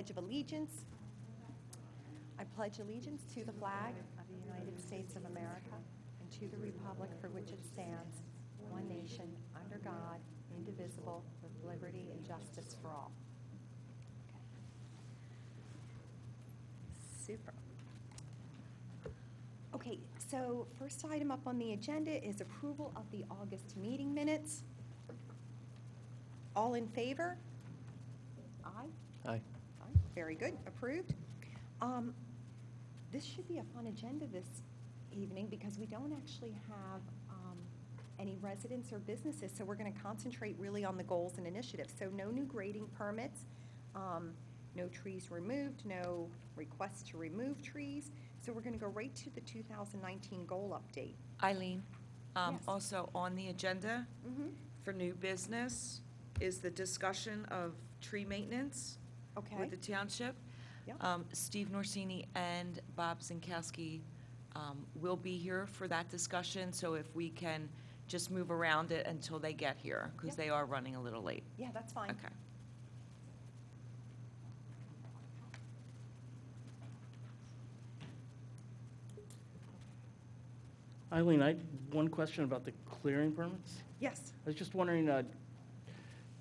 Pledge of Allegiance. I pledge allegiance to the flag of the United States of America and to the republic for which it stands, one nation, under God, indivisible, with liberty and justice for all. Okay. Super. Okay, so first item up on the agenda is approval of the August meeting minutes. All in favor? Aye? Aye. Aye. Very good. Approved. This should be a fun agenda this evening because we don't actually have any residents or businesses, so we're going to concentrate really on the goals and initiatives. So no new grading permits, no trees removed, no requests to remove trees. So we're going to go right to the 2019 goal update. Eileen, Yes. also on the agenda for new business is the discussion of tree maintenance Okay. with the township. Yep. Steve Norsini and Bob Zinkowski will be here for that discussion, so if we can just move around it until they get here, because Yep. they are running a little late. Yeah, that's fine. Okay. Eileen, I had one question about the clearing permits. Yes. I was just wondering,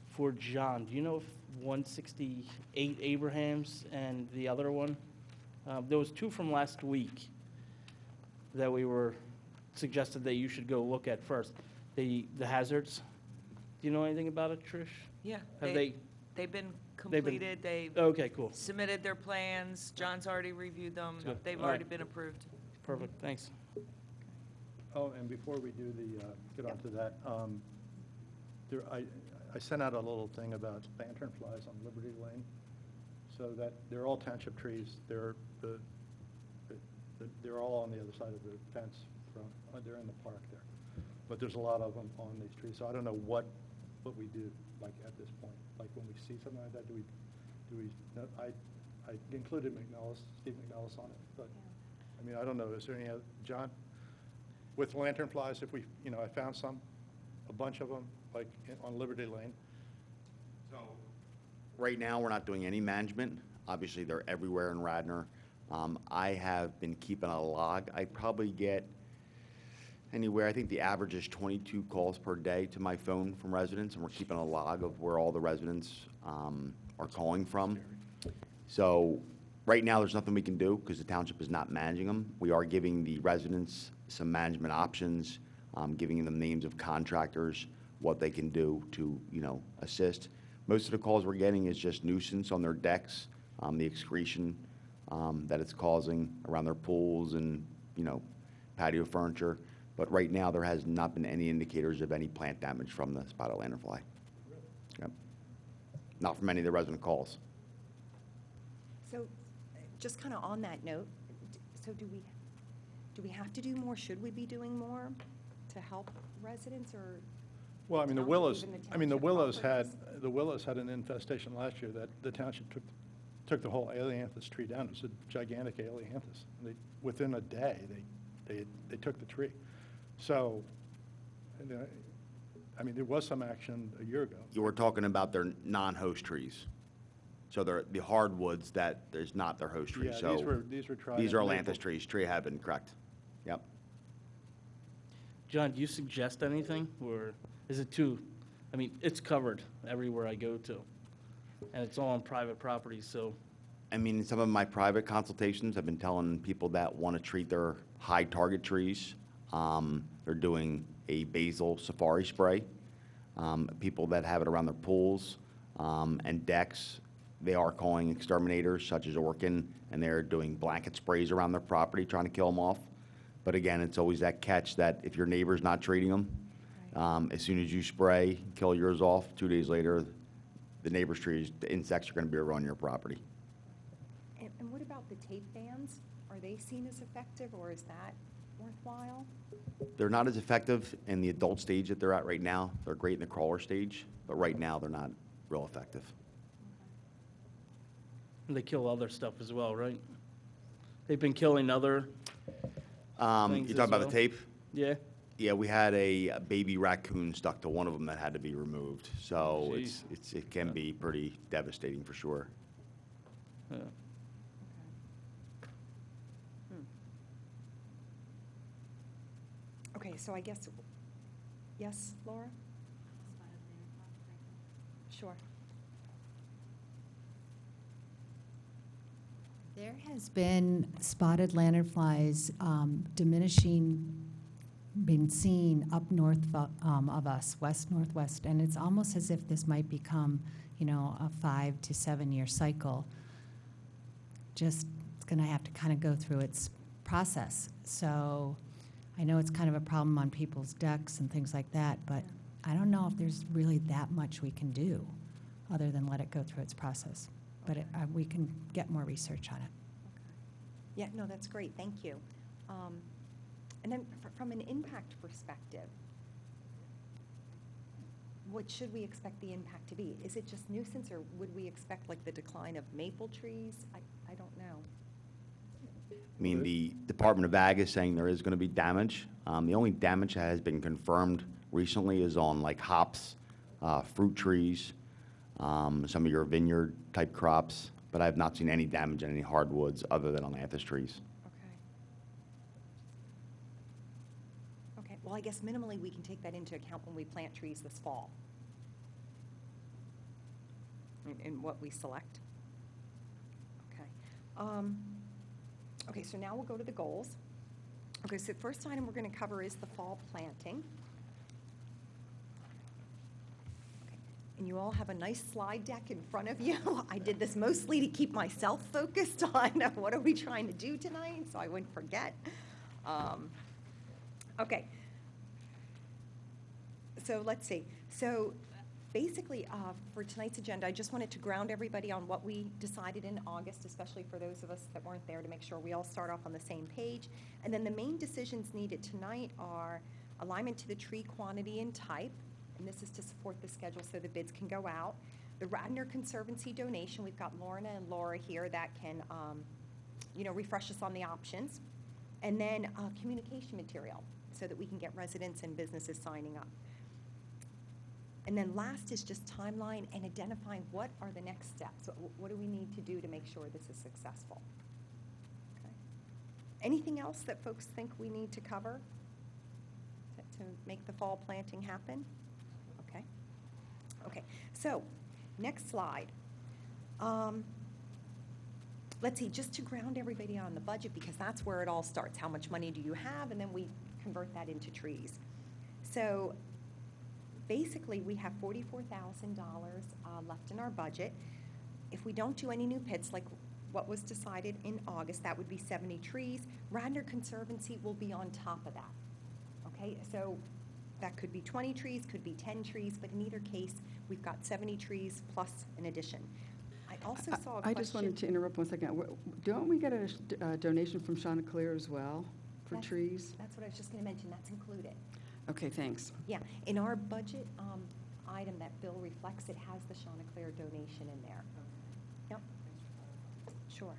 for John, do you know if 168 Abrahams and the other one, there was two from last week that we were suggested that you should go look at first. The hazards. Do you know anything about it, Trish? Yeah. Have They've been completed, they've Okay, cool. submitted their plans, John's already reviewed them, Good. they've All already right. been approved. Perfect, thanks. Oh, and before we do the, get onto that, I sent out a little thing about lantern flies on Liberty Lane, so that they're all township trees. They're all on the other side of the fence from, they're in the park there. But there's a lot of them on these trees, so I don't know what we do, like, at this point. Like, when we see something like that, do we, no, I included Steve McNellis on it, but, I mean, I don't know, is there any other, John? With lantern flies, if we, I found a bunch of them, like on Liberty Lane. So, right now, we're not doing any management. Obviously, they're everywhere in Radnor. I have been keeping a log. I probably get anywhere, I think the average is 22 calls per day to my phone from residents, and we're keeping a log of where all the residents are calling from. So, right now, there's nothing we can do because the township is not managing them. We are giving the residents some management options, giving them names of contractors, what they can do to, assist. Most of the calls we're getting is just nuisance on their decks, the excretion that it's causing around their pools and, patio furniture. But right now, there has not been any indicators of any plant damage from the spotted lanternfly. Yep. Not from any of the resident calls. So, just kind of on that note, so do we have to do more? Should we be doing more to help residents, or? Well, I mean, the township, willows, even the I mean, the township willows properties? had an infestation last year that the township took the whole ailanthus tree down. It was a gigantic ailanthus. Within a day, they took the tree. So, I mean, there was some action a year ago. You were talking about their non-host trees. So they're the hardwoods that is not their host tree. Yeah, So these were tried. these are ailanthus trees, tree heaven, correct? Yep. John, do you suggest anything, or is it it's covered everywhere I go to, and it's all on private property, so. I mean, in some of my private consultations, I've been telling people that want to treat their high target trees. They're doing a basil safari spray. People that have it around their pools and decks, they are calling exterminators such as Orkin, and they're doing blanket sprays around their property trying to kill them off. But again, it's always that catch that if your neighbor's not treating them, as soon as you spray, kill yours off, 2 days later, the neighbor's trees, the insects are going to be around your property. And what about the tape bans? Are they seen as effective, or is that worthwhile? They're not as effective in the adult stage that they're at right now. They're great in the crawler stage, but right now they're not real effective. And they kill other stuff as well, right? They've been killing other You things talking as about well? the tape? Yeah? Yeah, we had a baby raccoon stuck to one of them that had to be removed. So Jeez. it can be pretty devastating for sure. Yeah. Hmm. Okay, so I guess, yes, Laura? Sure. There has been spotted lanternflies been seen up north of us, west-northwest, and it's almost as if this might become, a 5 to 7 year cycle. Just, it's going to have to kind of go through its process. So I know it's kind of a problem on people's decks and things like that, but I don't know if there's really that much we can do other than let it go through its process. But we can get more research on it. Yeah, no, that's great, thank you. And then from an impact perspective, what should we expect the impact to be? Is it just nuisance, or would we expect like the decline of maple trees? I don't know. I mean, the Department of Ag is saying there is going to be damage. The only damage that has been confirmed recently is on like hops, fruit trees, some of your vineyard-type crops, but I have not seen any damage in any hardwoods other than on anthus trees. Okay, well, I guess minimally we can take that into account when we plant trees this fall. In what we select. Okay. Okay, so now we'll go to the goals. Okay, so the first item we're going to cover is the fall planting. Okay, and you all have a nice slide deck in front of you. I did this mostly to keep myself focused on what are we trying to do tonight, so I wouldn't forget. Okay. So let's see. So basically, for tonight's agenda, I just wanted to ground everybody on what we decided in August, especially for those of us that weren't there, to make sure we all start off on the same page. And then the main decisions needed tonight are alignment to the tree quantity and type, and this is to support the schedule so the bids can go out. The Radnor Conservancy donation, we've got Lorna and Laura here that can, refresh us on the options. And then communication material so that we can get residents and businesses signing up. And then last is just timeline and identifying what are the next steps. What do we need to do to make sure this is successful? Okay. Anything else that folks think we need to cover to make the fall planting happen? Okay. Okay, so next slide. Let's see, just to ground everybody on the budget, because that's where it all starts. How much money do you have? And then we convert that into trees. So basically, we have $44,000 left in our budget. If we don't do any new pits, like what was decided in August, that would be 70 trees. Radnor Conservancy will be on top of that. Okay, so that could be 20 trees, could be 10 trees, but in either case, we've got 70 trees plus an addition. I also saw a question. I just wanted to interrupt 1 second. Don't we get a donation from Chanticleer as well for trees? That's what I was just going to mention. That's included. Okay, thanks. Yeah, in our budget item that bill reflects, it has the Chanticleer donation in there. Yep. Sure.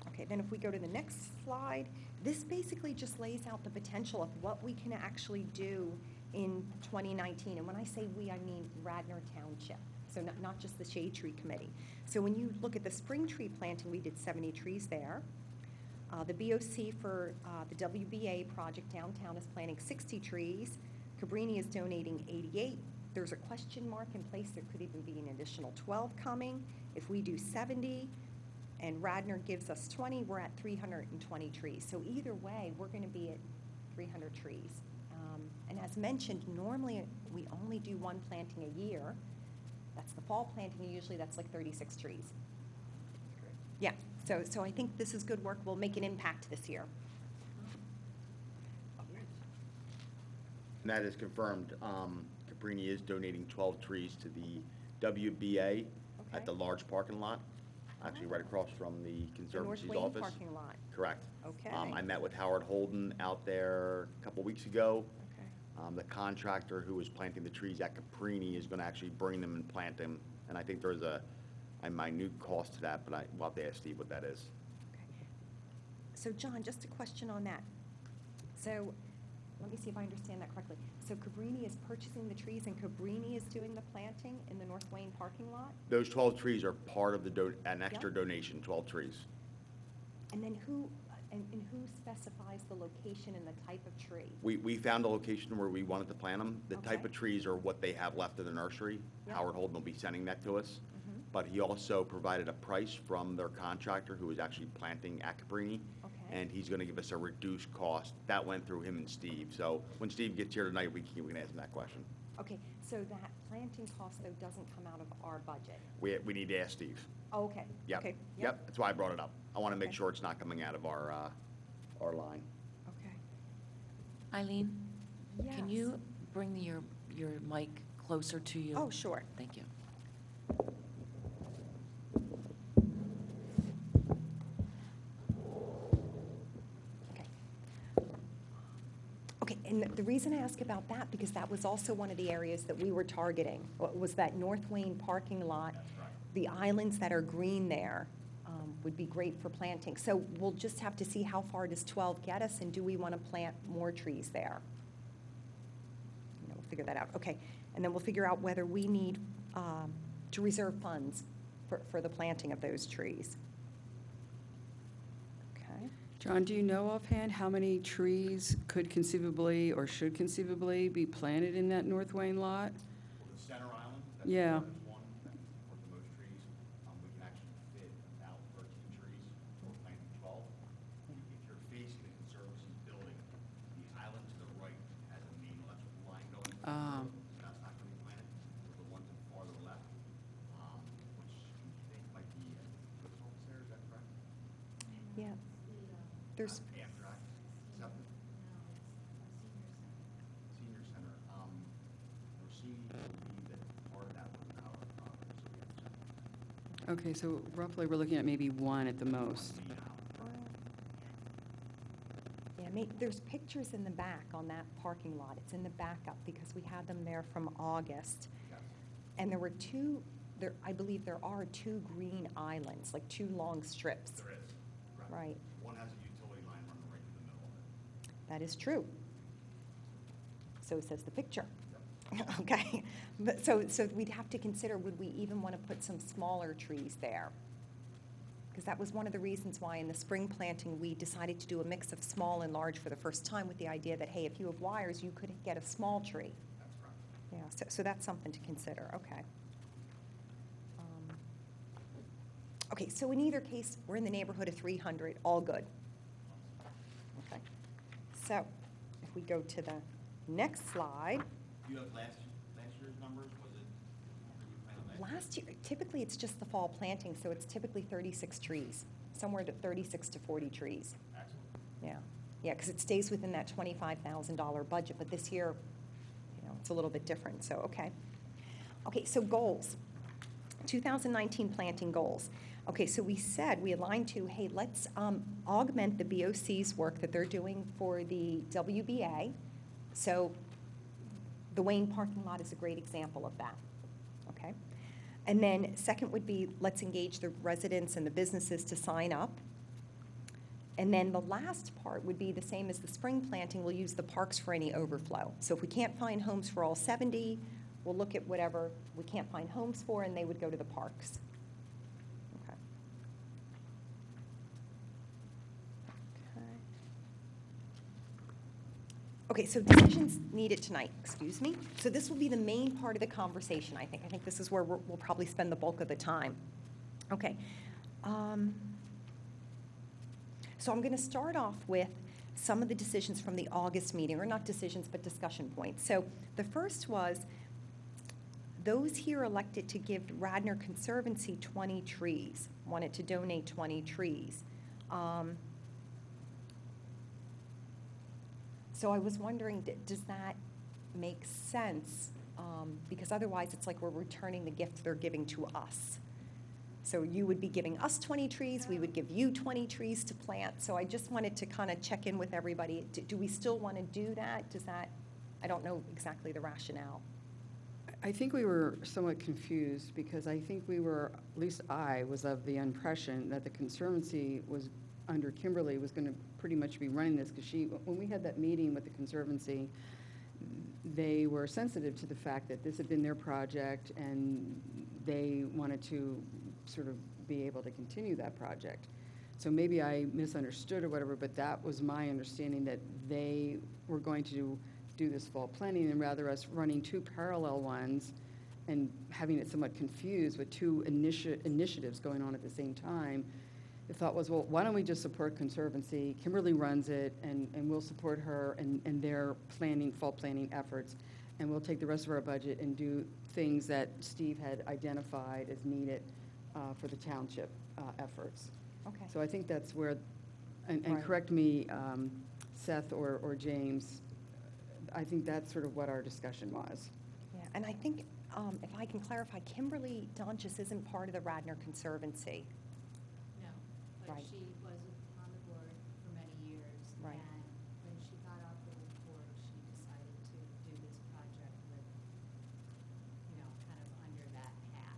Okay, then if we go to the next slide, this basically just lays out the potential of what we can actually do in 2019. And when I say we, I mean Radnor Township. So not just the Shade Tree Committee. So when you look at the spring tree planting, we did 70 trees there. The BOC for the WBA project downtown is planting 60 trees. Cabrini is donating 88. There's a question mark in place. There could even be an additional 12 coming. If we do 70 and Radnor gives us 20, we're at 320 trees. So either way, we're going to be at 300 trees. And as mentioned, normally we only do one planting a year. That's the fall planting, and usually that's like 36 trees. Yeah, so I think this is good work. We'll make an impact this year. And that is confirmed. Cabrini is donating 12 trees to the WBA at the large parking lot, actually right across from the Conservancy's North Wayne office. parking lot. Correct. Okay. I met with Howard Holden out there a couple weeks ago. Okay. The contractor who was planting the trees at Cabrini is going to actually bring them and plant them. And I think there's a minute cost to that, but we'll have to ask Steve what that is. Okay. So John, just a question on that. So let me see if I understand that correctly. So Cabrini is purchasing the trees and Cabrini is doing the planting in the North Wayne parking lot? Those 12 trees are part of an extra Yep. donation, 12 trees. And then who specifies the location and the type of tree? We found a location where we wanted to plant them. The type Okay. of trees are what they have left in the nursery. Yep. Howard Holden will be sending that to us. Mhm. But he also provided a price from their contractor who was actually planting at Cabrini. Okay. And he's going to give us a reduced cost. That went through him and Steve. So when Steve gets here tonight, we can ask him that question. Okay, so that planting cost, though, doesn't come out of our budget? We need to ask Steve. Oh, okay. Yep. Okay. Yep, that's why I brought it up. I want to make Okay. sure it's not coming out of our line. Okay. Eileen, can Yes. you bring your mic closer to you? Oh, sure. Thank you. Okay. Okay, and the reason I ask about that, because that was also one of the areas that we were targeting, was that North Wayne parking lot. The islands that are green there would be great for planting. So we'll just have to see how far does 12 get us, and do we want to plant more trees there? You know, we'll figure that out. Okay, and then we'll figure out whether we need to reserve funds for the planting of those trees. Okay. John, do you know offhand how many trees could conceivably or should conceivably be planted in that North Wayne lot? Well, the center island, Yeah. that's one, that's worth the most trees. We can actually fit about 13 trees, so we're planting 12. If you're facing the Conservancy building, the island to the right has a main electrical line going. through Ah. the road. That's not going to be planted. The one to the farther left, which you think might be at the post office there, is that correct? Yeah. There's, After Act 7? Senior Center. We're seeing, believe that part of that was not our property, so we have to. Okay, so roughly, we're looking at maybe one at the most. yeah, there's pictures in the back on that parking lot. It's in the backup because we had them there from August. Yes. And there were I believe there are two green islands, like two long strips. There is. Right. One has a utility line running right through the middle of it. That is true. So says the picture. Okay. But so we'd have to consider, would we even want to put some smaller trees there? Because that was one of the reasons why in the spring planting, we decided to do a mix of small and large for the first time, with the idea that, hey, if you have wires, you could get a small tree. That's correct. Yeah, so that's something to consider, okay. Okay, so in either case, we're in the neighborhood of 300, all good. Okay, so if we go to the next slide. Do you have last year's numbers? Was it, were you planning on Last year, typically, it's just the fall planting, so it's typically 36 trees, somewhere to 36 to 40 trees. Excellent. Yeah, because it stays within that $25,000 budget, but this year, it's a little bit different, so, okay. Okay, so goals, 2019 planting goals. Okay, so we said, we aligned to, hey, let's augment the BOC's work that they're doing for the WBA. So the Wayne parking lot is a great example of that, okay? And then second would be, let's engage the residents and the businesses to sign up. And then the last part would be the same as the spring planting. We'll use the parks for any overflow. So if we can't find homes for all 70, we'll look at whatever we can't find homes for, and they would go to the parks. Okay. Okay, so decisions needed tonight, excuse me. So this will be the main part of the conversation, I think. I think this is where we'll probably spend the bulk of the time. Okay. So I'm going to start off with some of the decisions from the August meeting, or not decisions, but discussion points. So the first was, those here elected to give Radnor Conservancy 20 trees, wanted to donate 20 trees. So I was wondering, does that make sense? Because otherwise, it's like we're returning the gift they're giving to us. So you would be giving us 20 trees, we would give you 20 trees to plant. So I just wanted to kind of check in with everybody. Do we still want to do that? Does that, I don't know exactly the rationale. I think we were somewhat confused because I think we were, at least I was of the impression that the Conservancy was under Kimberly, was going to pretty much be running this, because when we had that meeting with the Conservancy, they were sensitive to the fact that this had been their project, and they wanted to sort of be able to continue that project. So maybe I misunderstood or whatever, but that was my understanding, that they were going to do this fall planning, and rather us running two parallel ones and having it somewhat confused with two initiatives going on at the same time, the thought was, well, why don't we just support Conservancy? Kimberly runs it, and we'll support her and their fall planning efforts, and we'll take the rest of our budget and do things that Steve had identified as needed for the township efforts. Okay. So I think that's where, and Right. correct me, Seth or James, I think that's sort of what our discussion was. Yeah, and I think, if I can clarify, Kimberly Donchis isn't part of the Radnor Conservancy. No, but Right. she was on the board for many years. Right. And when she got off the board, she decided to do this project with, kind of under that hat.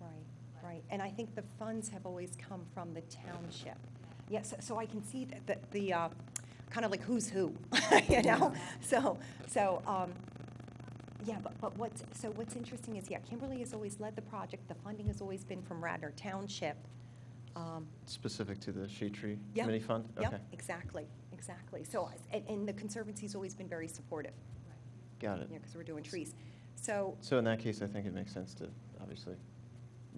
Right, right. And I think the funds have always come from the township. Yes, so I can see that the kind of like who's who, you know? So, yeah, but what's interesting is, yeah, Kimberly has always led the project. The funding has always been from Radnor Township. Specific to the Shade Tree Yeah, Committee Fund? Yep, Okay, exactly. So, and the Conservancy's always been very supportive, got it. you know, because we're doing trees. So, So in that case, I think it makes sense to, obviously,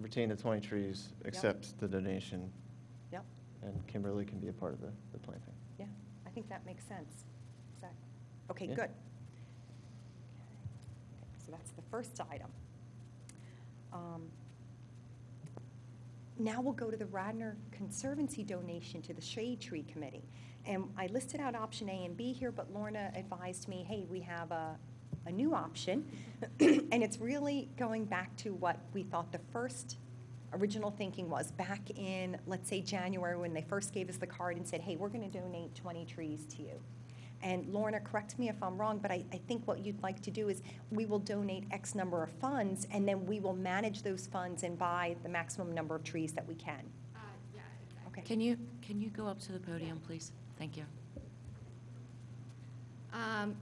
retain the 20 trees, accept the donation, yep, and Kimberly can be a part of the planting. yeah, I think that makes sense. Is that, okay, Yeah. good. Okay, so that's the first item. Now we'll go to the Radnor Conservancy donation to the Shade Tree Committee. And I listed out option A and B here, but Lorna advised me, hey, we have a new option. And it's really going back to what we thought the first original thinking was back in, let's say, January, when they first gave us the card and said, hey, we're going to donate 20 trees to you. And Lorna, correct me if I'm wrong, but I think what you'd like to do is we will donate X number of funds, and then we will manage those funds and buy the maximum number of trees that we can. Yeah, exactly. Okay. Can you go up to the podium, please? Thank you.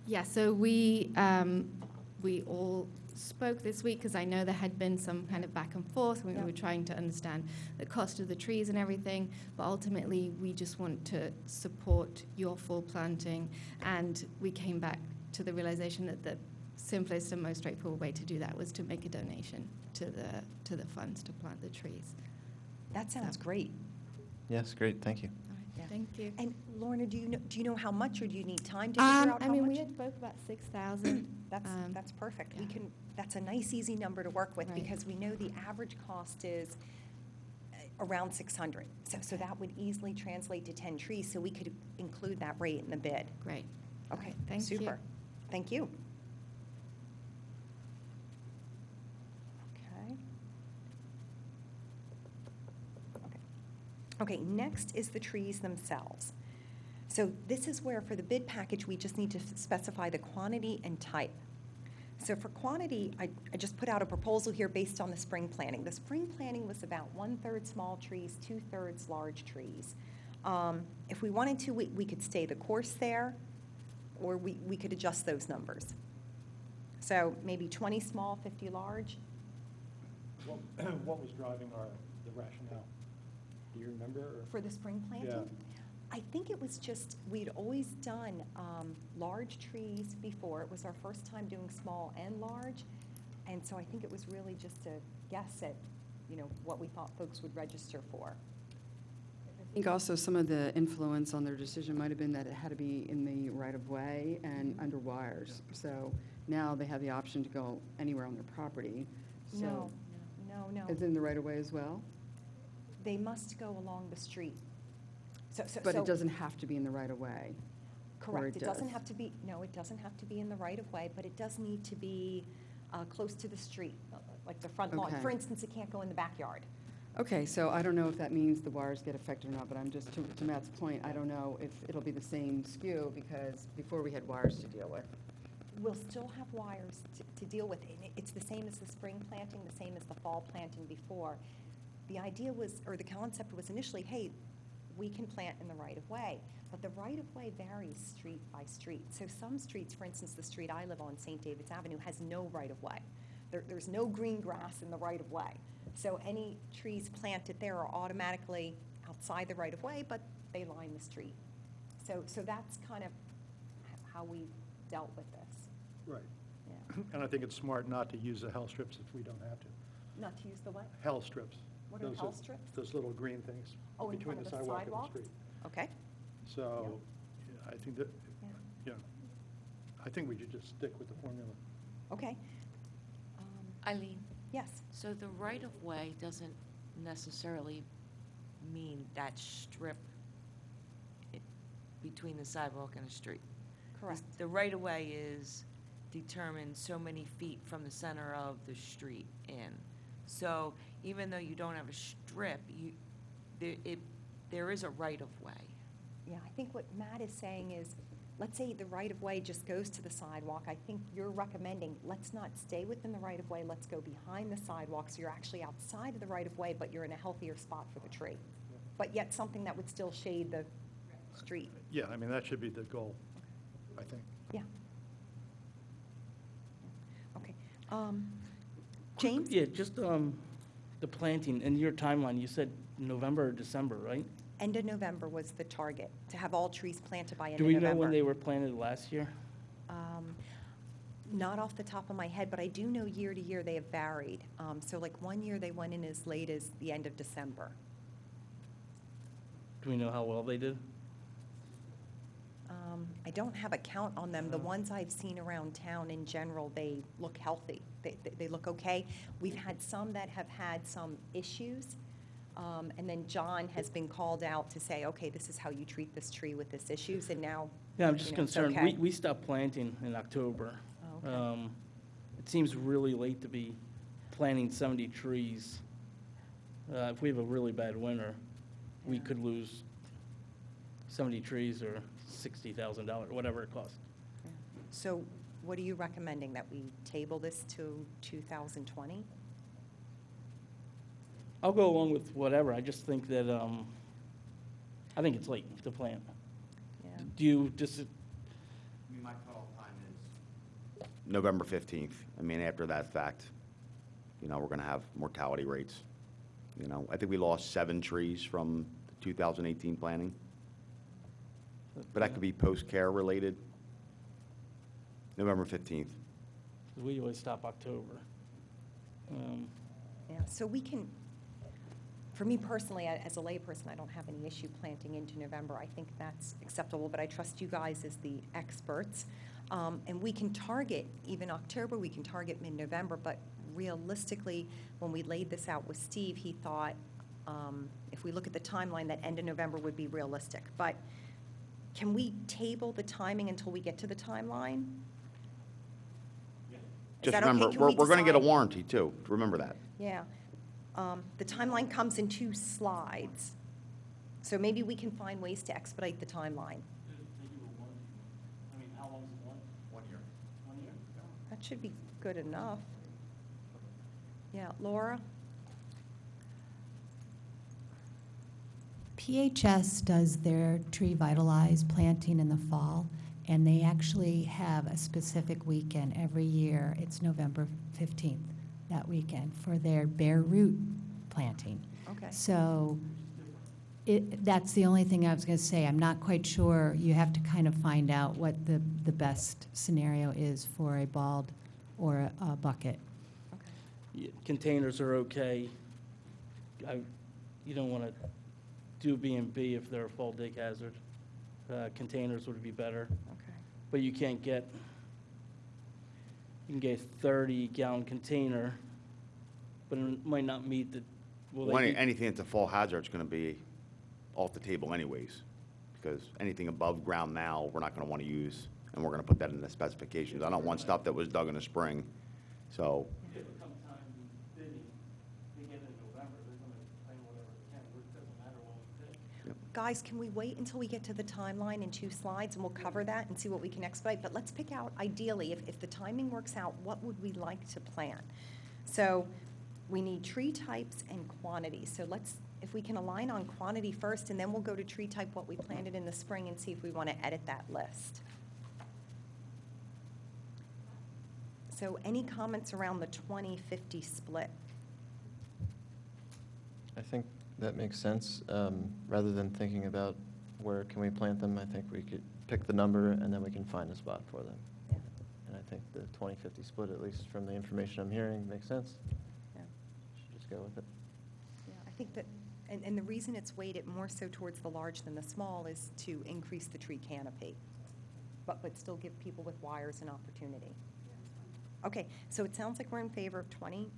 Yeah, so we all spoke this week, because I know there had been some kind of back and forth. We Yeah. were trying to understand the cost of the trees and everything, but ultimately, we just want to support your full planting, and we came back to the realization that the simplest and most straightforward way to do that was to make a donation to the funds to plant the trees. That sounds So- great. Yes, great, thank you. All right, Yeah. thank you. And Lorna, do you know how much, or do you need time to figure out I how mean, much? we had spoke about 6,000. That's perfect. yeah. That's a nice, easy number to work with, Right. because we know the average cost is around 600. So Okay. that would easily translate to 10 trees, so we could include that rate in the bid. Great. All Okay, right, thank you. super. Thank you. Okay. Okay, next is the trees themselves. So this is where, for the bid package, we just need to specify the quantity and type. So for quantity, I just put out a proposal here based on the spring planting. The spring planting was about 1/3 small trees, 2/3 large trees. If we wanted to, we could stay the course there, or we could adjust those numbers. So maybe 20 small, 50 large. What was driving the rationale? Do you remember? or- For the spring planting? Yeah. I think it was just, we'd always done large trees before. It was our first time doing small and large. And so I think it was really just a guess at, what we thought folks would register for. I think also some of the influence on their decision might have been that it had to be in the right-of-way and under wires. So now they have the option to go anywhere on their property. So No. is it in the right-of-way as well? They must go along the street. But it doesn't have to be in the right-of-way? Correct. it It doesn't does? have to be, no, it doesn't have to be in the right-of-way, but it does need to be close to the street, like the front lawn. Okay. For instance, it can't go in the backyard. Okay, so I don't know if that means the wires get affected or not, but I'm just, to Matt's point, I don't know if it'll be the same skew, because before we had wires to deal with. We'll still have wires to deal with. And it's the same as the spring planting, the same as the fall planting before. The idea was, or the concept was initially, hey, we can plant in the right-of-way. But the right-of-way varies street by street. So some streets, for instance, the street I live on, St. David's Avenue, has no right-of-way. There's no green grass in the right-of-way. So any trees planted there are automatically outside the right-of-way, but they line the street. So that's kind of how we dealt with this. Right. Yeah. And I think it's smart not to use the hell strips if we don't have to. Not to use the what? Hell strips. What are Those hell strips? Those little green things Oh, in between front the of the sidewalk and the sidewalks? street. Okay. So, yeah, I think that, Yeah. yeah, I think we should just stick with the formula. Okay. Eileen, Yes. so the right-of-way doesn't necessarily mean that strip between the sidewalk and the street. Correct. The right-of-way is determined so many feet from the center of the street in. So even though you don't have a strip, there is a right-of-way. Yeah, I think what Matt is saying is, let's say the right-of-way just goes to the sidewalk. I think you're recommending, let's not stay within the right-of-way, let's go behind the sidewalk, so you're actually outside of the right-of-way, but you're in a healthier spot for the tree. But yet something that would still shade the street. Yeah, I mean, that should be the goal, I think. Yeah. Okay. James? Yeah, just the planting, and your timeline, you said November or December, right? End of November was the target, to have all trees planted by end Do of we November. know when they were planted last year? Not off the top of my head, but I do know year to year they have varied. So like one year they went in as late as the end of December. Do we know how well they did? I don't have a count on them. The ones I've seen around town in general, they look healthy. They look okay. We've had some that have had some issues. And then John has been called out to say, okay, this is how you treat this tree with this issues, and now, Yeah, I'm just it's concerned. okay. We stopped planting in October. Oh, okay. It seems really late to be planting 70 trees. If we have a really bad winter, we Yeah. could lose 70 trees or $60,000, whatever it costs. Yeah. So what are you recommending, that we table this to 2020? I'll go along with whatever. I just think that, I think it's late to plant. Yeah. Do you just, My cutoff time is November 15th. I mean, after that fact, we're going to have mortality rates. I think we lost 7 trees from the 2018 planting, but that could be post-care related. November 15th. we always stop October. Yeah, so we can, for me personally, as a layperson, I don't have any issue planting into November. I think that's acceptable, but I trust you guys as the experts. And we can target even October, we can target mid-November, but realistically, when we laid this out with Steve, he thought, if we look at the timeline, that end of November would be realistic. But can we table the timing until we get to the timeline? Is Just that okay? remember, Can we we're going to get a decide? warranty too. Remember that. Yeah. The timeline comes in 2 slides, so maybe we can find ways to expedite the timeline. I mean, how long is it? 1 year. 1 year? That should be good enough. Yeah, Laura? PHS does their tree vitalize planting in the fall, and they actually have a specific weekend every year. It's November 15th, that weekend, for their bare root planting. Okay. So that's the only thing I was going to say. I'm not quite sure. You have to kind of find out what the best scenario is for a bulb or a bucket. Okay. Yeah, containers are okay. You don't want to do B&B if they're a fall dig hazard. Containers would be better, Okay. but you can get a 30-gallon container, but it might not meet the, Well, anything that's a fall hazard is going to be off the table anyways, because anything above ground now, we're not going to want to use, and we're going to put that in the specifications. I don't want stuff that was dug in the spring, so. If it comes time bidding, they get in November, they're going to plan whatever they can. It doesn't matter when we bid. Guys, can we wait until we get to the timeline in 2 slides, and we'll cover that and see what we can expedite? But let's pick out, ideally, if the timing works out, what would we like to plant? So we need tree types and quantities. So let's if we can align on quantity first, and then we'll go to tree type, what we planted in the spring, and see if we want to edit that list. So any comments around the 20-50 split? I think that makes sense. Rather than thinking about where can we plant them, I think we could pick the number and then we can find a spot for them. Yeah. And I think the 20-50 split, at least from the information I'm hearing, makes sense. Yeah. Should just go with it. Yeah, I think that, and the reason it's weighted more so towards the large than the small is to increase the tree canopy, but still give people with wires an opportunity. Okay, so it sounds like we're in favor of 20-50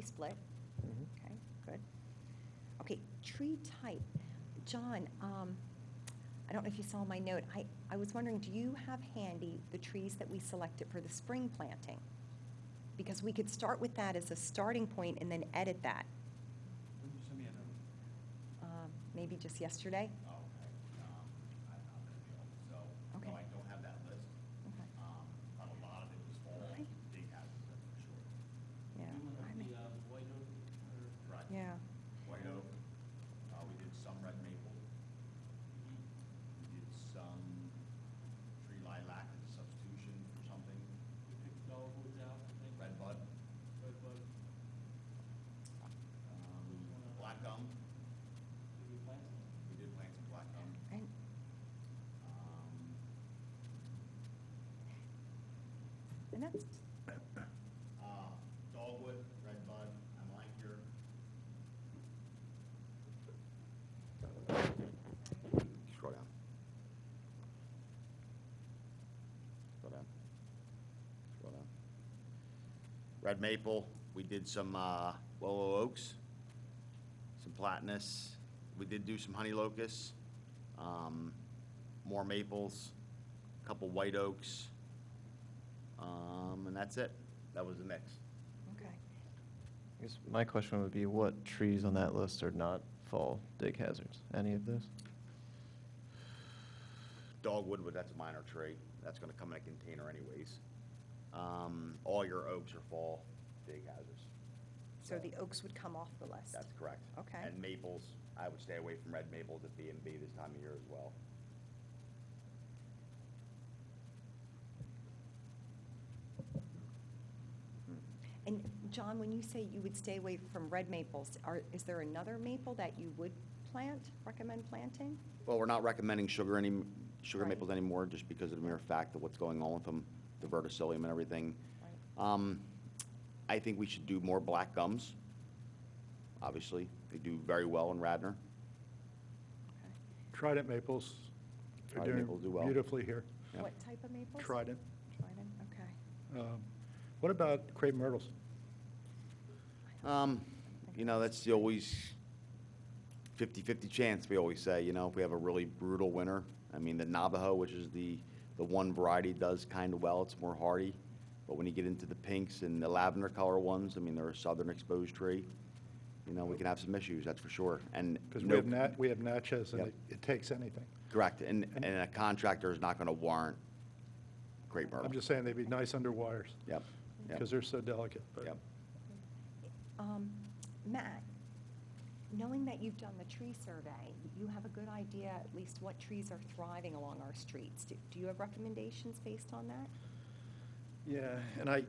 split. Mhm. Okay, good. Okay, tree type. John, I don't know if you saw my note. I was wondering, do you have handy the trees that we selected for the spring planting? Because we could start with that as a starting point and then edit that. When did you send me a note? Maybe just yesterday? Oh, okay. I'm not gonna be able, so, Okay. no, I don't have that list. Okay. But a lot of it was all Right. big houses, that's for sure. Yeah. I mean, Right. yeah. White oak, we did some red maple. We did some tree lilac as a substitution for something. We picked dogwoods out, I think. Red bud. Black gum. We did plant some black gum. And Um, and that's, Dogwood, red bud, I'm like here. Scroll down. Scroll down. Scroll down. Red maple, we did some willow oaks, some platanus. We did do some honey locusts, more maples, a couple white oaks, and that's it. That was the mix. okay. I guess my question would be, what trees on that list are not fall dig hazards? Any of those? Dogwood, but that's a minor tree. That's gonna come in a container anyways. All your oaks are fall big hazards. So the oaks would come off the list? That's correct. Okay. And maples, I would stay away from red maples at B&B this time of year as well. And John, when you say you would stay away from red maples, is there another maple that you would recommend planting? Well, we're not recommending sugar Right. maples anymore, just because of the mere fact of what's going on with them, the verticillium and everything. Right. I think we should do more black gums. Obviously, they do very well in Radnor. Okay. Trident maples are Trident doing maples do well. beautifully here. Yep. What type of maples? Trident. Trident, okay. What about crepe myrtles? You know, that's the always 50-50 chance, we always say, you know, if we have a really brutal winter. I mean, the Navajo, which is the one variety, does kind of well. It's more hardy. But when you get into the pinks and the lavender color ones, I mean, they're a southern exposed tree. You know, we can have some issues, that's for sure. And Because no- we have Natchez, and Yep. it takes anything. Correct, and a contractor is not going to warrant crepe myrtle. I'm just saying they'd be nice under wires, Yep, yep, because they're so delicate. But yep. Matt, knowing that you've done the tree survey, you have a good idea at least what trees are thriving along our streets. Do you have recommendations based on that? Yeah, and I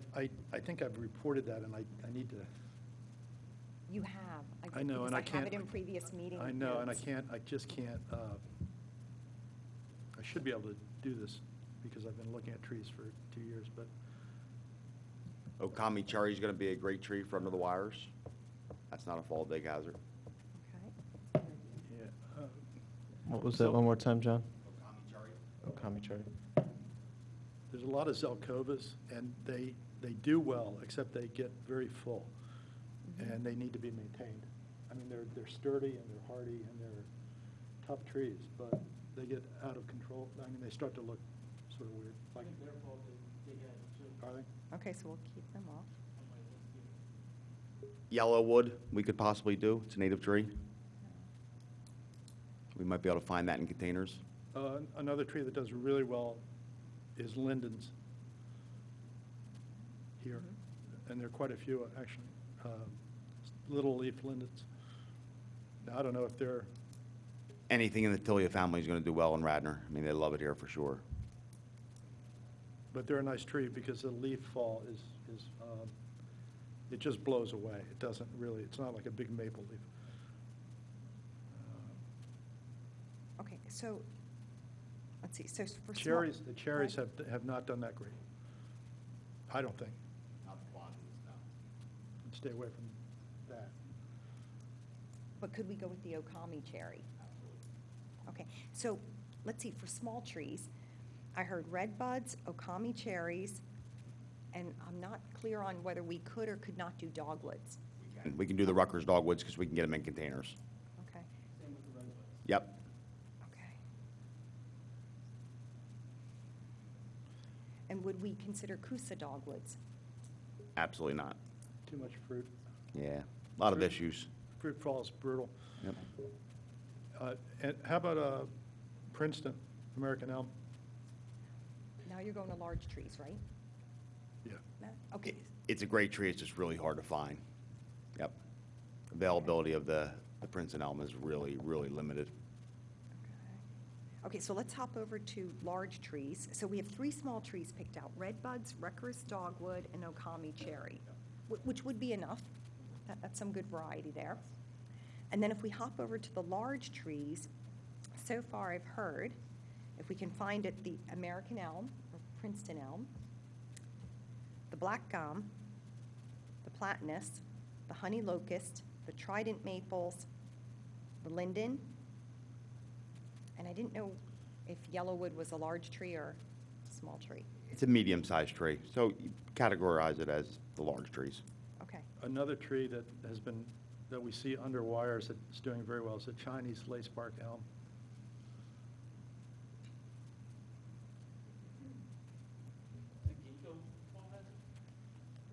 think I've reported that, and I need to, You have. I know, and I Because I have can't- it in previous meetings. I know, and I just can't, I should be able to do this, because I've been looking at trees for 2 years, but Okami cherry is going to be a great tree for under the wires. That's not a fall dig hazard. Okay. yeah. What was So- that one more time, John? Okami cherry? Okami cherry. There's a lot of Zelkovas, and they do well, except they get very full, and they need to be maintained. I mean, they're sturdy, and they're hardy, and they're tough trees, but they get out of control. I mean, they start to look sort of weird. Like, are they? Okay, so we'll keep them off. Yellow wood, we could possibly do. It's a native tree. We might be able to find that in containers. Another tree that does really well is lindens here, and there are quite a few, actually. Little leaf lindens. Now, I don't know if they're, Anything in the Tilia family is going to do well in Radnor. I mean, they love it here for sure. but they're a nice tree because the leaf fall is, it just blows away. It doesn't really, it's not like a big maple leaf. Okay, so, let's see, so for small. Cherries, the cherries Right. have not done that great. I don't think. Stay away from that. But could we go with the Okami cherry? Okay, so let's see, for small trees, I heard red buds, Okami cherries, and I'm not clear on whether we could or could not do dogwoods. And we can do the Rutgers dogwoods because we can get them in containers. Okay, Yep. okay. And would we consider Coosa dogwoods? Absolutely not. Too much fruit. Yeah, a lot of Fruit. issues. Fruit fall is brutal. Yep. And how about Princeton, American elm? Now you're going to large trees, right? Yeah. Matt? Okay, It's a great tree, it's just really hard to find. Yep. Availability of the Princeton elm is really, really limited. okay, so let's hop over to large trees. So we have 3 small trees picked out, red buds, Rutgers dogwood, and Okami cherry, which would be enough. That's some good variety there. And then if we hop over to the large trees, so far I've heard, if we can find it, the American elm, or Princeton elm, the black gum, the platanus, the honey locust, the trident maples, the linden, and I didn't know if yellowwood was a large tree or a small tree. It's a medium-sized tree, so you categorize it as the large trees. Okay, Another tree that has been, that we see under wires that's doing very well is the Chinese lacebark elm.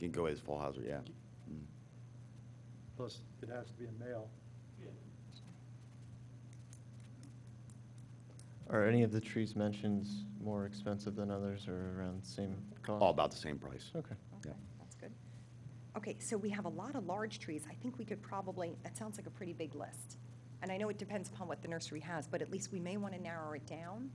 Ginkgo is fall hazard, yeah. Mm. Plus, it has to be a male. Are any of the trees mentioned more expensive than others or around the same cost? All about the same price. Okay. okay, that's good. Okay, so we have a lot of large trees. I think we could probably, that sounds like a pretty big list. And I know it depends upon what the nursery has, but at least we may want to narrow it down.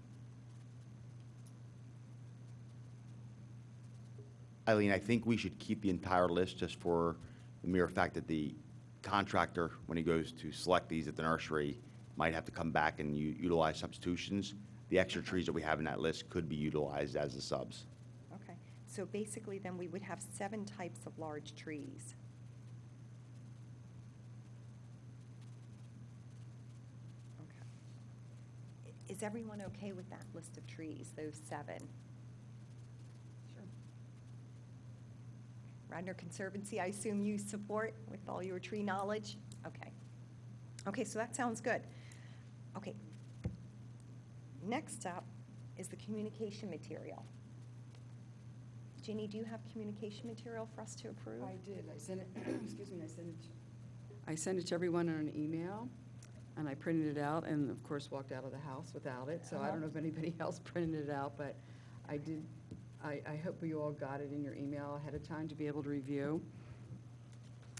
Eileen, I think we should keep the entire list just for the mere fact that the contractor, when he goes to select these at the nursery, might have to come back and utilize substitutions. The extra trees that we have in that list could be utilized as the subs. Okay, so basically then we would have 7 types of large trees. Okay. Is everyone okay with that list of trees, those 7? Sure. Radnor Conservancy, I assume you support with all your tree knowledge? Okay. Okay, so that sounds good. Okay. Next up is the communication material. Ginny, do you have communication material for us to approve? I did, I sent it, excuse me, I sent it to everyone on an email, and I printed it out, and of course walked out of the house without it, so I don't know if anybody else printed it out, but I did, I hope you all got it in your email ahead of time to be able to review.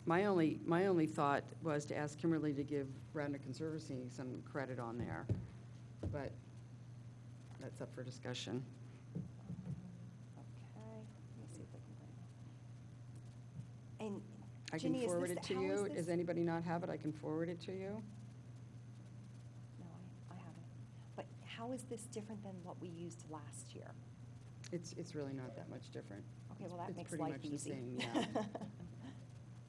My only thought was to ask Kimberly to give Radnor Conservancy some credit on there, but that's up for discussion. Okay, let me see if I can find it. And I Ginny, can is forward this, it to how you. is this? Does anybody not have it? I can forward it to you. No, I haven't. But how is this different than what we used last year? It's really not that much different. Okay, well, that It's makes pretty life much the easy. same, yeah.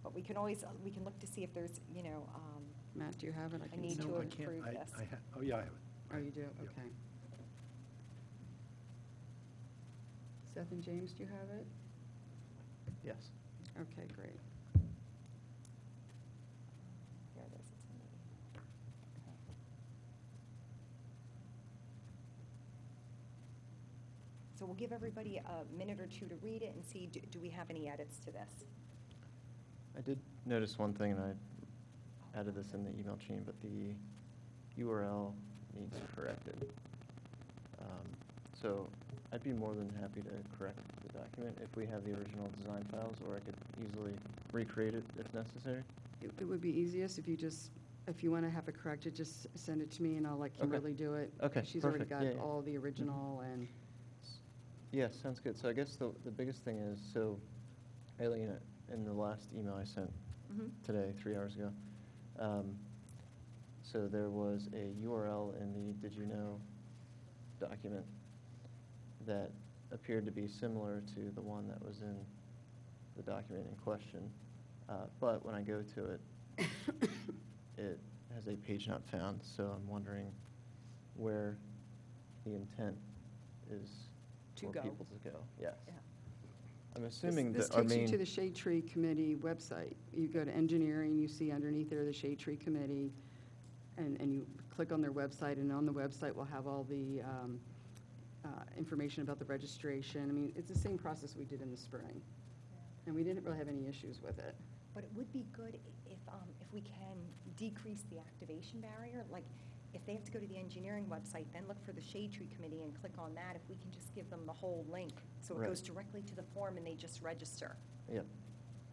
But we can always, we can look to see if there's, you know, Matt, do you have it? I need send to it. I can't, approve this. oh, yeah, I have it. Oh, you do? Yep. Okay. Seth and James, do you have it? Yes. Okay, great. Here it is, it's in the email. Okay. So we'll give everybody a minute or two to read it and see, do we have any edits to this? I did notice one thing, and I added this in the email chain, but the URL needs corrected. So I'd be more than happy to correct the document if we have the original design files, or I could easily recreate it if necessary. It would be easiest if you just If you want to have it corrected, just send it to me and I'll let Kimberly do it. Okay, She's already perfect. got Yeah, yeah. all the original and, Yeah, sounds good. So I guess the biggest thing is, so Aileen, in the last email I sent Mhm. today, 3 hours ago, so there was a URL in the Did You Know document that appeared to be similar to the one that was in the document in question. But when I go to it, it has a page not found, so I'm wondering where the intent is To for go. people to go. Yes. Yeah. I'm assuming this that our takes you main. to the Shade Tree Committee website. You go to engineering, you see underneath there the Shade Tree Committee, and you click on their website, and on the website will have all the information about the registration. I mean, it's the same process we did in the spring, and we didn't really have any issues with it. But it would be good if we can decrease the activation barrier, like, if they have to go to the engineering website, then look for the Shade Tree Committee and click on that, if we can just give them the whole link, so it Right. goes directly to the form and they just register. Yep.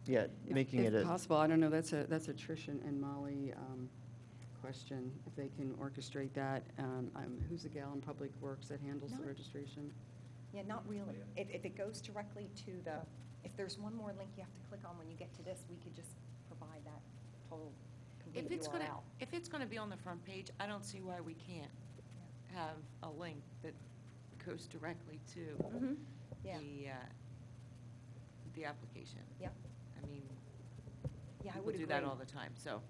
Yeah, making it If a. possible, I don't know, that's a Trish and Molly question, if they can orchestrate that. Who's the gal in Public Works that handles the No. registration? Yeah, not really. If it goes directly to if there's one more link you have to click on when you get to this, we could just provide that total complete If it's gonna, URL. if it's gonna be on the front page, I don't see why we can't have a link that goes directly to Mhm. Yeah, the application. yep. I mean, Yeah, I people would do agree. that all the time, so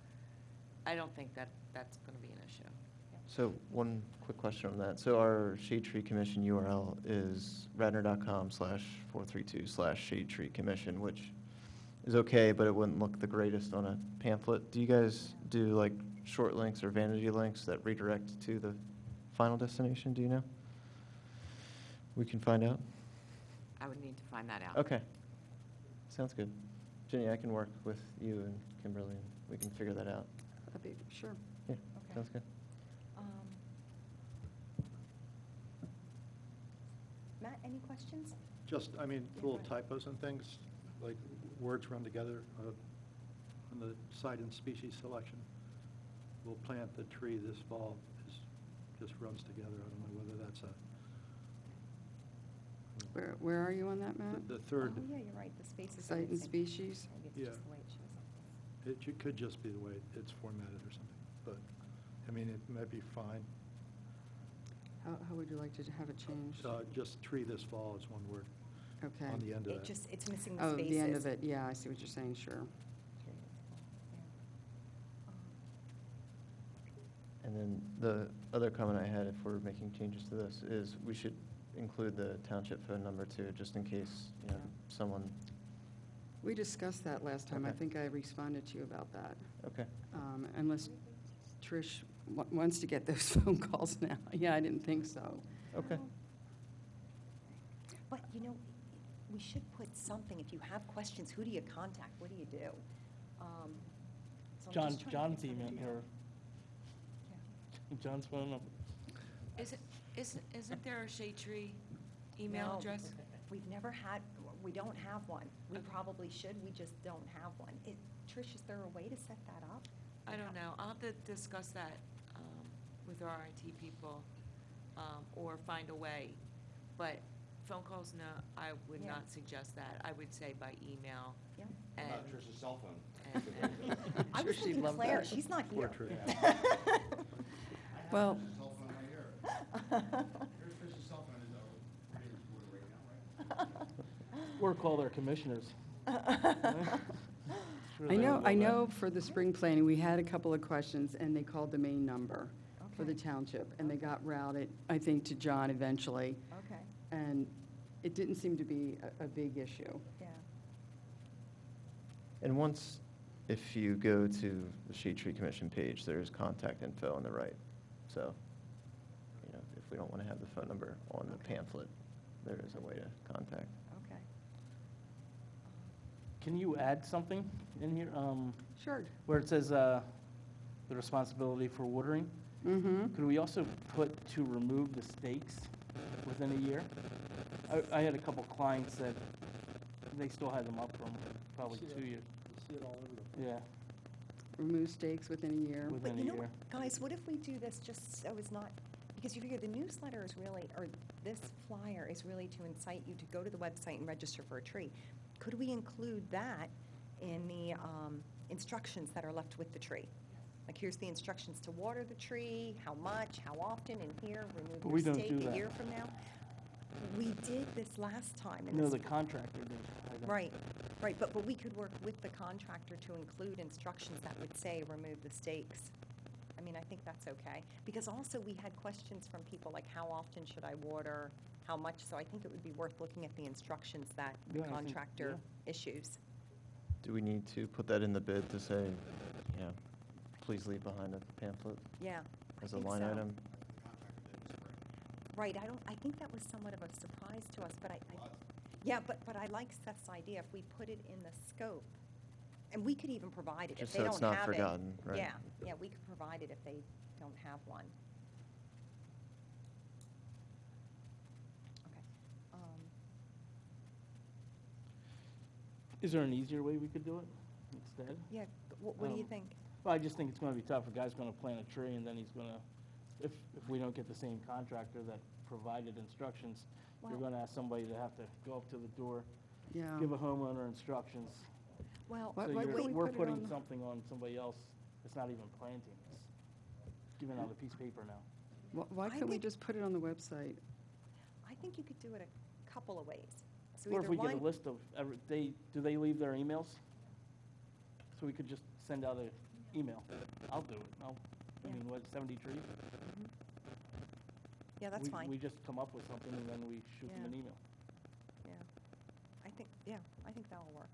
I don't think that's gonna be an issue. So one quick question on that. So our Shade Tree Commission URL is radnor.com/432/Shade Tree Commission, which is okay, but it wouldn't look the greatest on a pamphlet. Do you guys do like short links or vanity links that redirect to the final destination? Do you know? We can find out. I would need to find that out. Okay. Sounds good. Jenny, I can work with you and Kimberly, and we can figure that out. That'd be, sure. Yeah, Okay. sounds good. Matt, any questions? Just, I mean, Yeah, little right. typos and things, like words run together on the site and species selection. We'll plant the tree this fall, just runs together. I don't know whether that's Where are you on that, Matt? the third, Oh, yeah, you're right, the spaces are Site and missing. species? Maybe it's Yeah. just the way it shows up. could just be the way it's formatted or something, but, I mean, it might be fine. How would you like to have it changed? Just tree this fall is one word Okay. on the end of that. It's missing the Oh, spaces. the end of it, yeah, I see what you're saying, sure. And then the other comment I had, if we're making changes to this, is we should include the township phone number too, just in case, Yeah. someone, We discussed that last time. I Okay. think I responded to you about that. okay. Unless Trish wants to get those phone calls now. Yeah, I didn't think so. Okay. But, we should put something, if you have questions, who do you contact, what do you do? So I'm just trying to John's think email, something. or Yeah. John's phone number. Isn't there a Shade Tree email No. address? We've never had, we don't have one. We probably should, we just don't have one. Trish, is there a way to set that up? I don't know. I'll have to discuss that with our IT people, or find a way. But phone calls, no, I would Yeah. not suggest that. I would say by email. Yeah. And, Trish's cell phone? I was Sure she'd thinking love Claire, that. she's not Poor here. Trish. Well, Cell phone right here. Here's Trish's cell phone, we're getting recorded right now, right? Or call their commissioners. Sure I they know, would I love that. know for the spring planning, we had a couple of questions, and they called the main number for the Okay. township, and they got routed, I think, to John eventually, Okay, and it didn't seem to be a big issue. yeah. And once, if you go to the Shade Tree Commission page, there's contact info on the right. So, if we don't want to have the phone number on the Okay. pamphlet, there is a way to contact. Okay. Can you add something in here, Sure. where it says, the responsibility for watering? Mm-hmm. Could we also put to remove the stakes within a year? I had a couple clients that, they still had them up from probably See it. 2 years. You see it all over the Yeah. remove stakes within a year. Within But a you know year. what, guys, what if we do this just so as not, because you figure the newsletter is really, or this flyer is really to incite you to go to the website and register for a tree. Could we include that in the instructions that are left with the tree? Like, here's the instructions to water the tree, how much, how often, and here, remove But your we don't stake do a that. year from now. We did this last time. and No, this- the contractor did. I don't- Right, right, but we could work with the contractor to include instructions that would say, remove the stakes. I mean, I think that's okay. Because also, we had questions from people like, how often should I water, how much? So I think it would be worth looking at the instructions that the Yeah, I think- contractor issues. Do we need to put that in the bid to say, you know, please leave behind a pamphlet Yeah, I as a think line so. item? Right, I think that was somewhat of a surprise to us, but yeah, but I like Seth's idea, if we put it in the scope, and we could even provide it if Just they so don't it's not have it. forgotten, right. Yeah, we could provide it if they don't have one. Okay. Is there an easier way we could do it instead? Yeah, what do you Um, think? Well, I just think it's gonna be tough. A guy's gonna plant a tree and then he's gonna, if we don't get the same contractor that provided instructions, you're Well- gonna ask somebody to have to go up to the door, Yeah. give a homeowner instructions. Well, Why So couldn't we we're put it putting on the- something on somebody else that's not even planting. It's giving out a piece of paper now. Why I couldn't we think- just put it on the website? I think you could do it a couple of ways. So Or if either we get a one, list of, do they leave their emails? So we could just send out an email. I'll do it. I Yeah. mean, what, 70 trees? yeah, that's fine. We just come up with something and then we shoot them Yeah. an email. Yeah, I think that'll work.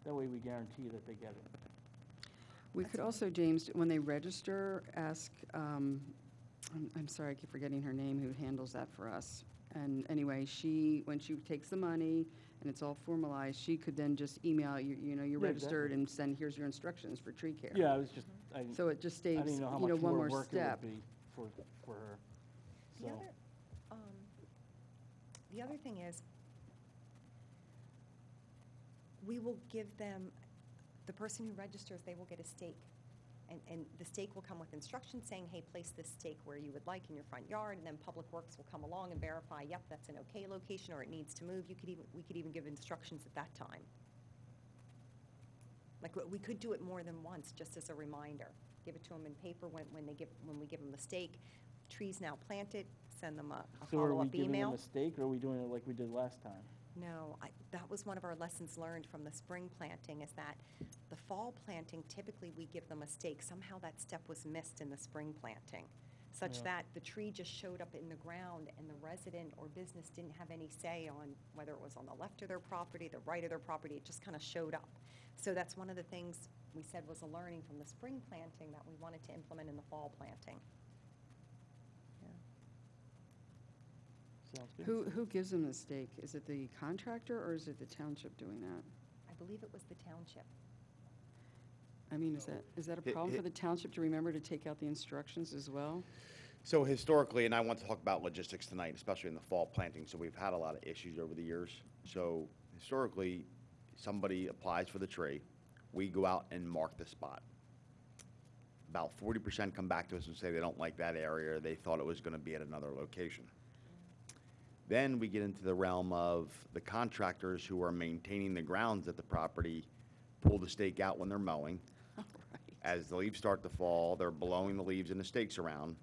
That way we guarantee that they get it. We That's could fine. also, James, when they register, ask, I'm sorry, I keep forgetting her name, who handles that for us. And anyway, when she takes the money and it's all formalized, she could then just email, you know, you're Yeah, registered exactly. and send, here's your instructions for tree care. Yeah, I was just, I didn't So it just I saves, didn't know how you know, much one more more work it step. would be for her. The So, other, the other thing is, we will give them, the person who registers, they will get a stake. And the stake will come with instructions saying, hey, place this stake where you would like in your front yard, and then Public Works will come along and verify, yep, that's an okay location, or it needs to move. We could even give instructions at that time. Like, we could do it more than once, just as a reminder. Give it to them in paper when we give them the stake. Trees now planted, send them a so are we follow-up giving them email. a stake or are we doing it like we did last time? No, that was one of our lessons learned from the spring planting, is that the fall planting, typically we give them a stake. Somehow that step was missed in the spring planting, such Yeah. that the tree just showed up in the ground and the resident or business didn't have any say on whether it was on the left of their property, the right of their property. It just kind of showed up. So that's one of the things we said was a learning from the spring planting that we wanted to implement in the fall planting. Sounds good. Who gives them the stake? Is it the contractor or is it the township doing that? I believe it was the township. I mean, is that a problem for the township to remember to take out the instructions as well? So historically, and I want to talk about logistics tonight, especially in the fall planting, so we've had a lot of issues over the years. So historically, somebody applies for the tree, we go out and mark the spot. About 40% come back to us and say they don't like that area, or they thought it was going to be at another location. Then we get into the realm of the contractors who are maintaining the grounds at the property, pull the stake out when they're mowing. As the leaves start to fall, they're blowing the leaves and the stakes around.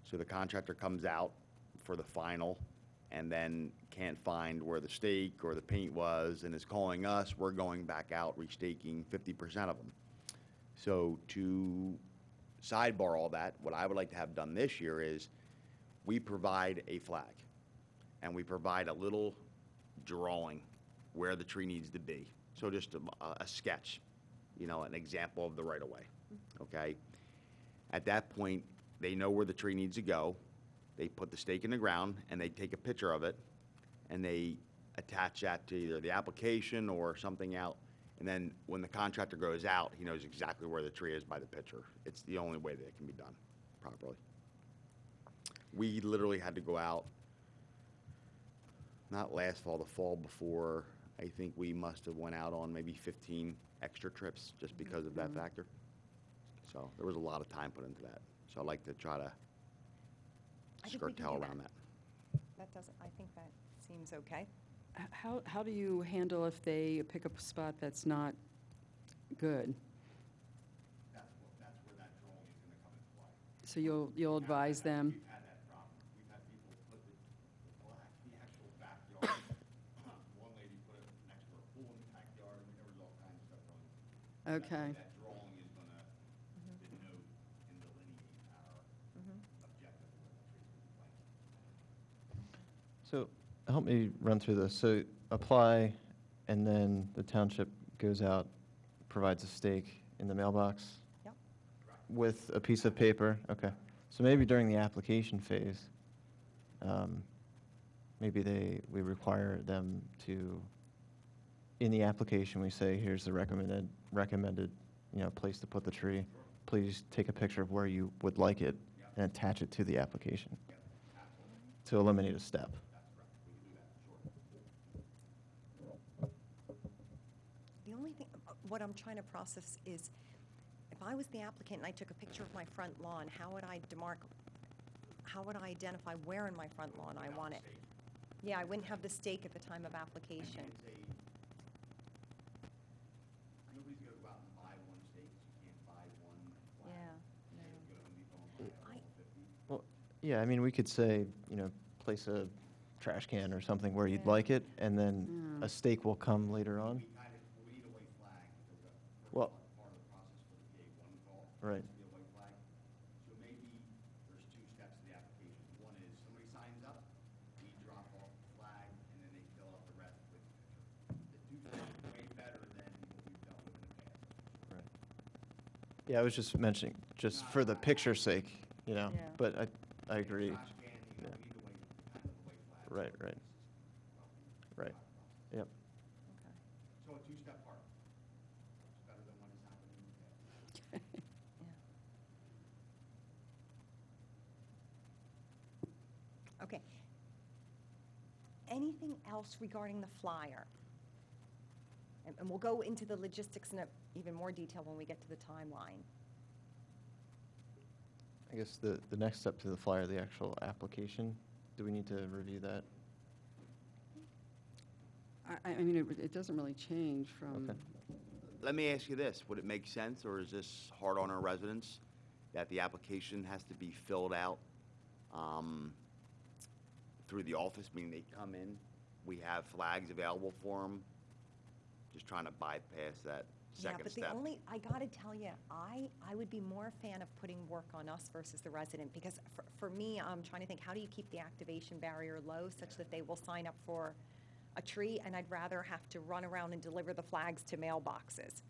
So the contractor comes out for the final and then can't find where the stake or the paint was and is calling us. We're going back out, restaking 50% of them. So to sidebar all that, what I would like to have done this year is we provide a flag and we provide a little drawing where the tree needs to be. So just a sketch, you know, an example of the right-of-way, okay? At that point, they know where the tree needs to go. They put the stake in the ground, and they take a picture of it, and they attach that to either the application or something out. And then when the contractor goes out, he knows exactly where the tree is by the picture. It's the only way that it can be done properly. We literally had to go out, not last fall, the fall before. I think we must have went out on maybe 15 extra trips just because of that factor. So there was a lot of time put into that. So I'd like to try to I think we skirt can tail do around that. That doesn't, I think that seems okay. How do you handle if they pick up a spot that's not good? That's where that drawing is gonna come into play. So you'll advise them? We've had that problem. We've had people put the actual backyard. One lady put it next to her pool in the backyard. I mean, there was all kinds of stuff going on. Okay. That drawing is gonna denote and delineate our objective of where the trees will be planted. So help me run through this. So apply, and then the township goes out, provides a stake in the mailbox? Yep. With a piece of paper? Okay. So maybe during the application phase, maybe we require them to, in the application, we say, here's the recommended, place to put the tree. Please take a picture of where you would like it and attach it to the application to eliminate a step. The only thing, what I'm trying to process is, if I was the applicant and I took a picture of my front lawn, how would I identify where in my front lawn I want it? Yeah, I wouldn't have the stake at the time of application. Nobody's gonna go out and buy one stake, you can't buy one flag. Yeah, no. You're gonna be going to buy all 50. Well, yeah, I mean, we could say, place a trash can or something where you'd Yeah. like it, and then a stake will come later on. We need a white flag, because Well- part of the process for the PA1 call. Right. Has to be a white flag. So maybe there's two steps to the application. One is somebody signs up, we drop off the flag, and then they fill out the rest with the picture. The two steps are way better than what we've dealt with in the past. Right. Yeah, I was just mentioning, just for the picture's sake, Yeah. but I agree. Trash can, we need a white, kind of a white flag. Right, right. Right. Yep. Okay. So a two-step part. It's better than what has happened in the past. Yeah. Okay. Anything else regarding the flyer? And we'll go into the logistics in even more detail when we get to the timeline. I guess the next step to the flyer, the actual application, do we need to review that? I mean, it doesn't really change from, Okay. Let me ask you this, would it make sense, or is this hard on our residents, that the application has to be filled out through the office, meaning they come in, we have flags available for them? Just trying to bypass that second Yeah, but step. the only, I gotta tell you, I would be more a fan of putting work on us versus the resident, because for me, I'm trying to think, how do you keep the activation barrier low such that they will sign up for a tree, and I'd rather have to run around and deliver the flags to mailboxes.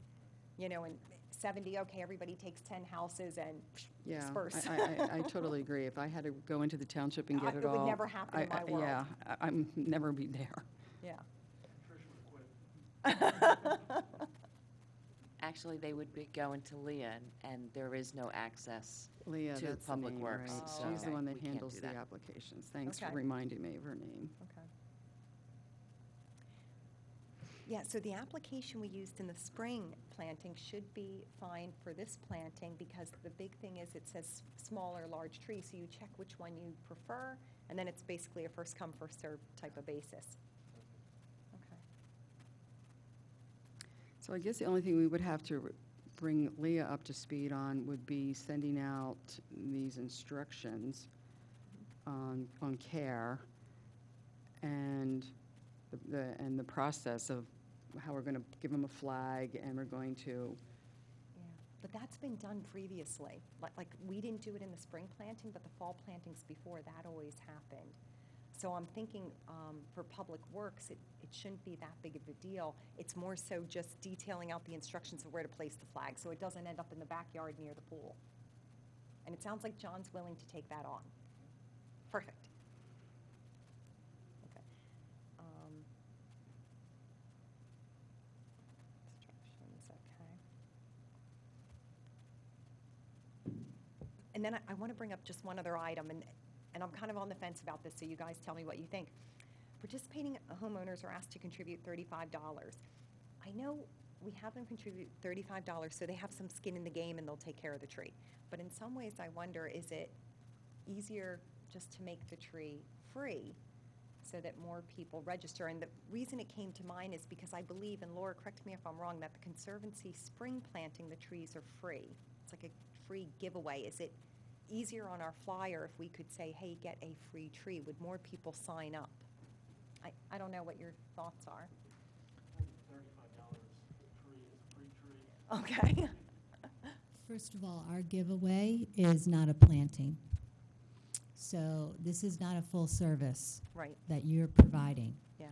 And 70, okay, everybody takes 10 houses and yeah. disperse. I totally agree. If I had to go into the township and get It it all. would never happen in my world. Yeah, I'm never be there. Yeah. Actually, they would be going to Leah, and there is no access Leah, to that's the Public name, Works. right? Oh, She's the okay. one that We can't handles do the that. applications. Thanks for Okay. reminding me of her name. Okay. Yeah, so the application we used in the spring planting should be fine for this planting, because the big thing is it says small or large tree, so you check which one you prefer, and then it's basically a first come, first served type of basis. Okay. So I guess the only thing we would have to bring Leah up to speed on would be sending out these instructions on care and the process of how we're going to give them a flag, and we're going to, Yeah, but that's been done previously. Like, we didn't do it in the spring planting, but the fall plantings before, that always happened. So I'm thinking, for Public Works, it shouldn't be that big of a deal. It's more so just detailing out the instructions of where to place the flag, so it doesn't end up in the backyard near the pool. And it sounds like John's willing to take that on. Perfect. Okay. Instructions, okay. And then I want to bring up just one other item, and I'm kind of on the fence about this, so you guys tell me what you think. Participating homeowners are asked to contribute $35. I know we have them contribute $35, so they have some skin in the game and they'll take care of the tree. But in some ways, I wonder, is it easier just to make the tree free so that more people register? And the reason it came to mind is because I believe, and Laura, correct me if I'm wrong, that the Conservancy spring planting, the trees are free. It's like a free giveaway. Is it easier on our flyer if we could say, hey, get a free tree? Would more people sign up? I don't know what your thoughts are. Okay. First of all, our giveaway is not a planting. So this is not a full service Right. that you're providing. Yeah.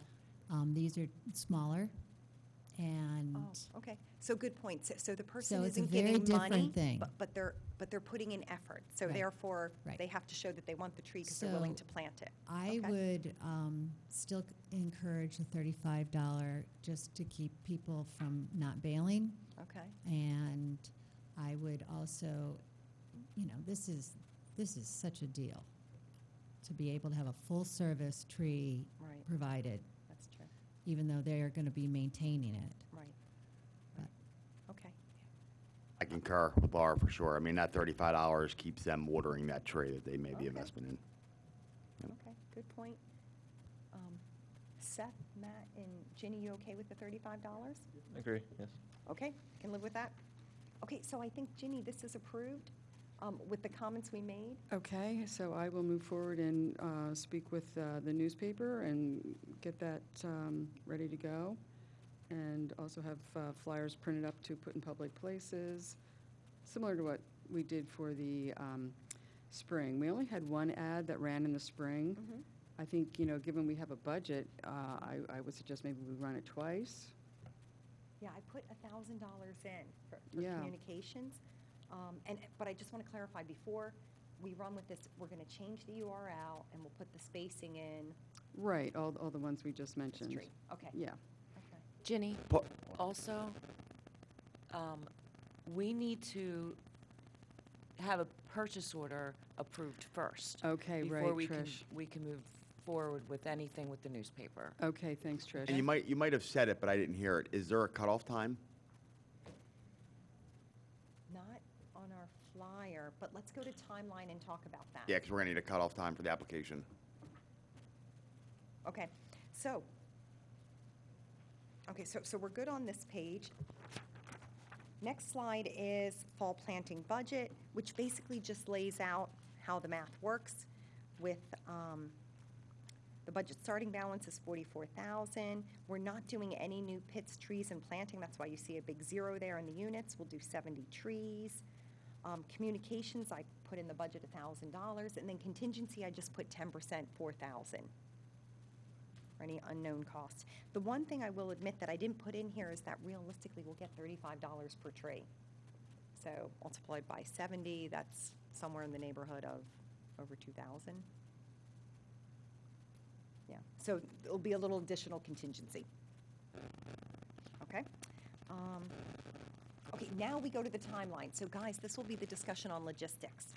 These are smaller, and Oh, okay. So good point. So the person So it's a isn't very giving money, different thing. but they're putting in effort. So Right. therefore, Right. they have to show that they want the tree because they're willing So to plant it. I Okay. would still encourage the $35 just to keep people from not bailing. Okay. And I would also, this is such a deal to be able to have a full-service tree Right. provided, That's true. even though they are going to be maintaining it. Right. But Okay. I concur with Laura for sure. I mean, that $35 keeps them watering that tree that they made the Okay. investment in. Yep. Okay. Good point. Seth, Matt, and Ginny, you okay with the $35? Agree, yes. Okay. Can live with that? Okay. So I think, Ginny, this is approved with the comments we made. Okay, so I will move forward and speak with the newspaper and get that ready to go. And also have flyers printed up to put in public places, similar to what we did for the spring. We only had one ad that ran in the spring. Mhm. I think, given we have a budget, I would suggest maybe we run it twice. Yeah, I put $1,000 in for Yeah. communications. But I just want to clarify, before we run with this, we're going to change the URL and we'll put the spacing in Right, all the ones we just the mentioned. street. Okay. Yeah. Okay. Ginny, Po- also, we need to have a purchase order approved first. Okay, right, Before Trish. we can move forward with anything with the newspaper. Okay, thanks, Trish. And you might have said it, but I didn't hear it. Is there a cutoff time? Not on our flyer, but let's go to timeline and talk about that. Yeah, because we're going to need a cutoff time for the application. Okay, so we're good on this page. Next slide is fall planting budget, which basically just lays out how the math works with the budget starting balance is $44,000. We're not doing any new pits, trees, and planting. That's why you see a big zero there in the units. We'll do 70 trees. Communications, I put in the budget $1,000, and then contingency, I just put 10%, $4,000 for any unknown costs. The one thing I will admit that I didn't put in here is that realistically we'll get $35 per tree. So multiplied by 70, that's somewhere in the neighborhood of over 2,000. Yeah, so it'll be a little additional contingency. Okay? Okay, now we go to the timeline. So guys, this will be the discussion on logistics.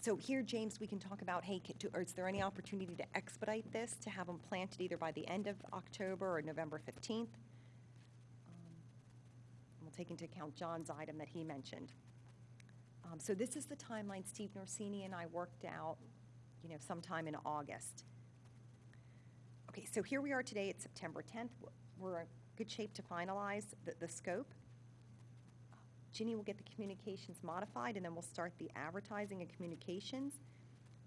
So here, James, we can talk about, hey, or is there any opportunity to expedite this, to have them planted either by the end of October or November 15th? We'll take into account John's item that he mentioned. So this is the timeline Steve Norsini and I worked out, sometime in August. Okay, so here we are today, it's September 10th. We're in good shape to finalize the scope. Ginny will get the communications modified, and then we'll start the advertising and communications.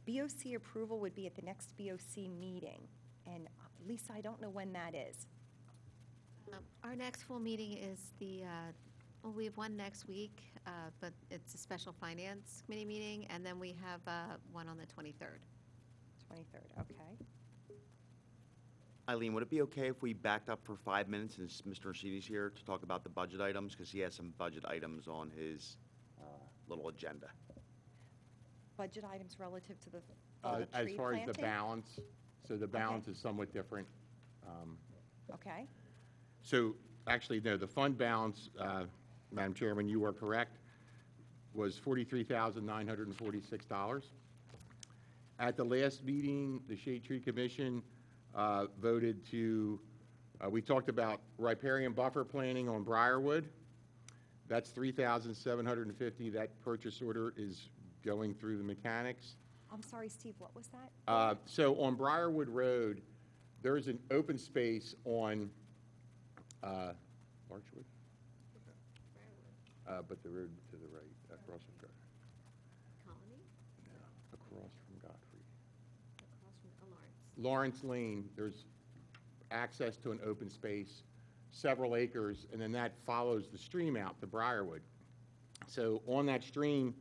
BOC approval would be at the next BOC meeting, and Lisa, I don't know when that is. Our next full meeting is we have one next week, but it's a special finance committee meeting, and then we have one on the 23rd. 23rd, okay. Eileen, would it be okay if we backed up for 5 minutes since Mr. Rashid's here to talk about the budget items? Because he has some budget items on his little agenda. Budget items relative to the As tree far as the planting? balance, so the balance is somewhat different. Okay, So actually, no, the fund balance, Madam Chairman, you are correct, was $43,946. At the last meeting, the Shade Tree Commission voted to We talked about riparian buffer planning on Briarwood. That's $3,750. That purchase order is going through the mechanics. I'm sorry, Steve, what was that? So on Briarwood Road, there's an open space on Larchwood? But the road to the right, across from Godfrey. Colony, No, across from Godfrey. across from Lawrence. Lawrence Lane, there's access to an open space, several acres, and then that follows the stream out to Briarwood. So on that stream,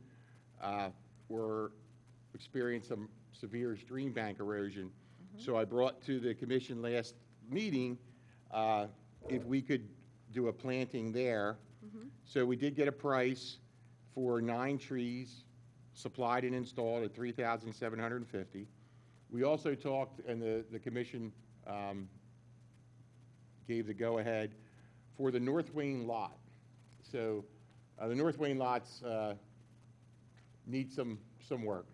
we're experiencing some severe stream bank erosion. So I brought to the commission last meeting if we could do a planting there. So we did get a price for 9 trees supplied and installed at $3,750. We also talked, and the commission gave the go-ahead for the North Wayne lot. So the North Wayne lots need some work.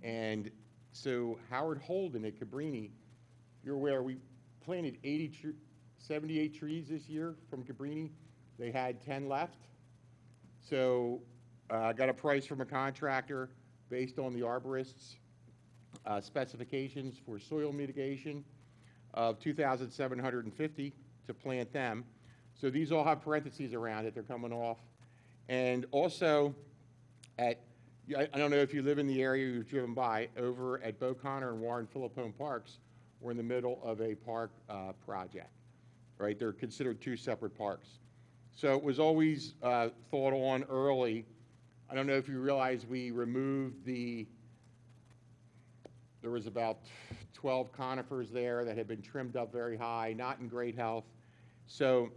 And so Howard Holden at Cabrini, you're aware, we planted 78 trees this year from Cabrini. They had 10 left. So I got a price from a contractor based on the arborist's specifications for soil mitigation of $2,750 to plant them. So these all have parentheses around it. They're coming off. And also I don't know if you live in the area, you've driven by, over at Beauconnor and Warren Philippone Parks, we're in the middle of a park project, right? They're considered 2 separate parks. So it was always thought on early. I don't know if you realize we removed there was about 12 conifers there that had been trimmed up very high, not in great health. So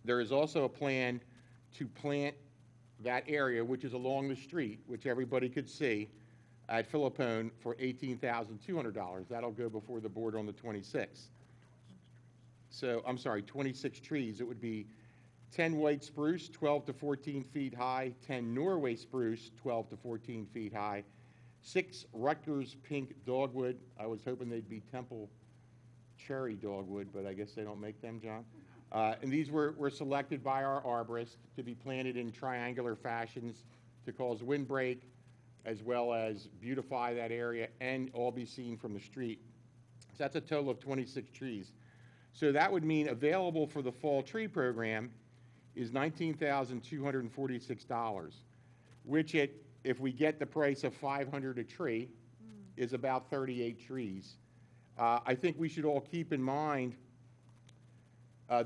there is also a plan to plant that area, which is along the street, which everybody could see, at Philippone for $18,200. That'll go before the board on the 26th. So, I'm sorry, 26 trees. It would be 10 white spruce, 12 to 14 feet high, 10 Norway spruce, 12 to 14 feet high, 6 Rutgers pink dogwood. I was hoping they'd be Temple cherry dogwood, but I guess they don't make them, John. And these were selected by our arborist to be planted in triangular fashions to cause windbreak, as well as beautify that area and all be seen from the street. So that's a total of 26 trees. So that would mean available for the fall tree program is $19,246, which if we get the price of $500 a tree, is about 38 trees. I think we should all keep in mind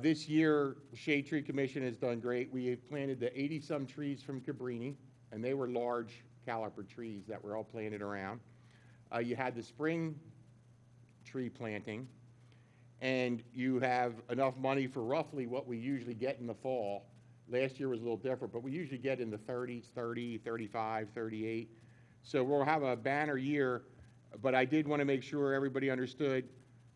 this year, the Shade Tree Commission has done great. We have planted the 80-some trees from Cabrini, and they were large caliper trees that were all planted around. You had the spring tree planting, and you have enough money for roughly what we usually get in the fall. Last year was a little different, but we usually get in the 30s, 30, 35, 38. So we'll have a banner year, but I did want to make sure everybody understood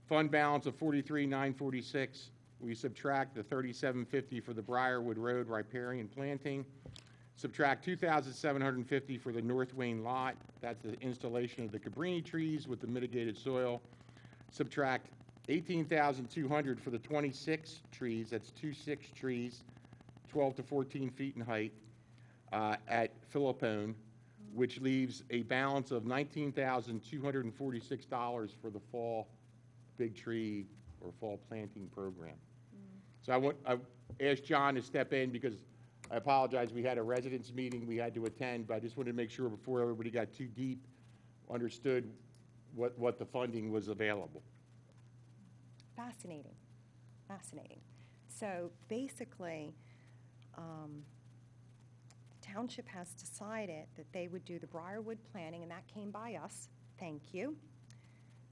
fund balance of $43,946. We subtract the $3,750 for the Briarwood Road riparian planting, subtract $2,750 for the North Wayne lot. That's the installation of the Cabrini trees with the mitigated soil. Subtract $18,200 for the 26 trees. That's 26 trees, 12 to 14 feet in height at Philippone, which leaves a balance of $19,246 for the fall big tree or fall planting program. So I asked John to step in because I apologize, we had a residents meeting we had to attend, but I just wanted to make sure before everybody got too deep, understood what the funding was available. Fascinating, fascinating. So basically, Township has decided that they would do the Briarwood planning, and that came by us. Thank you.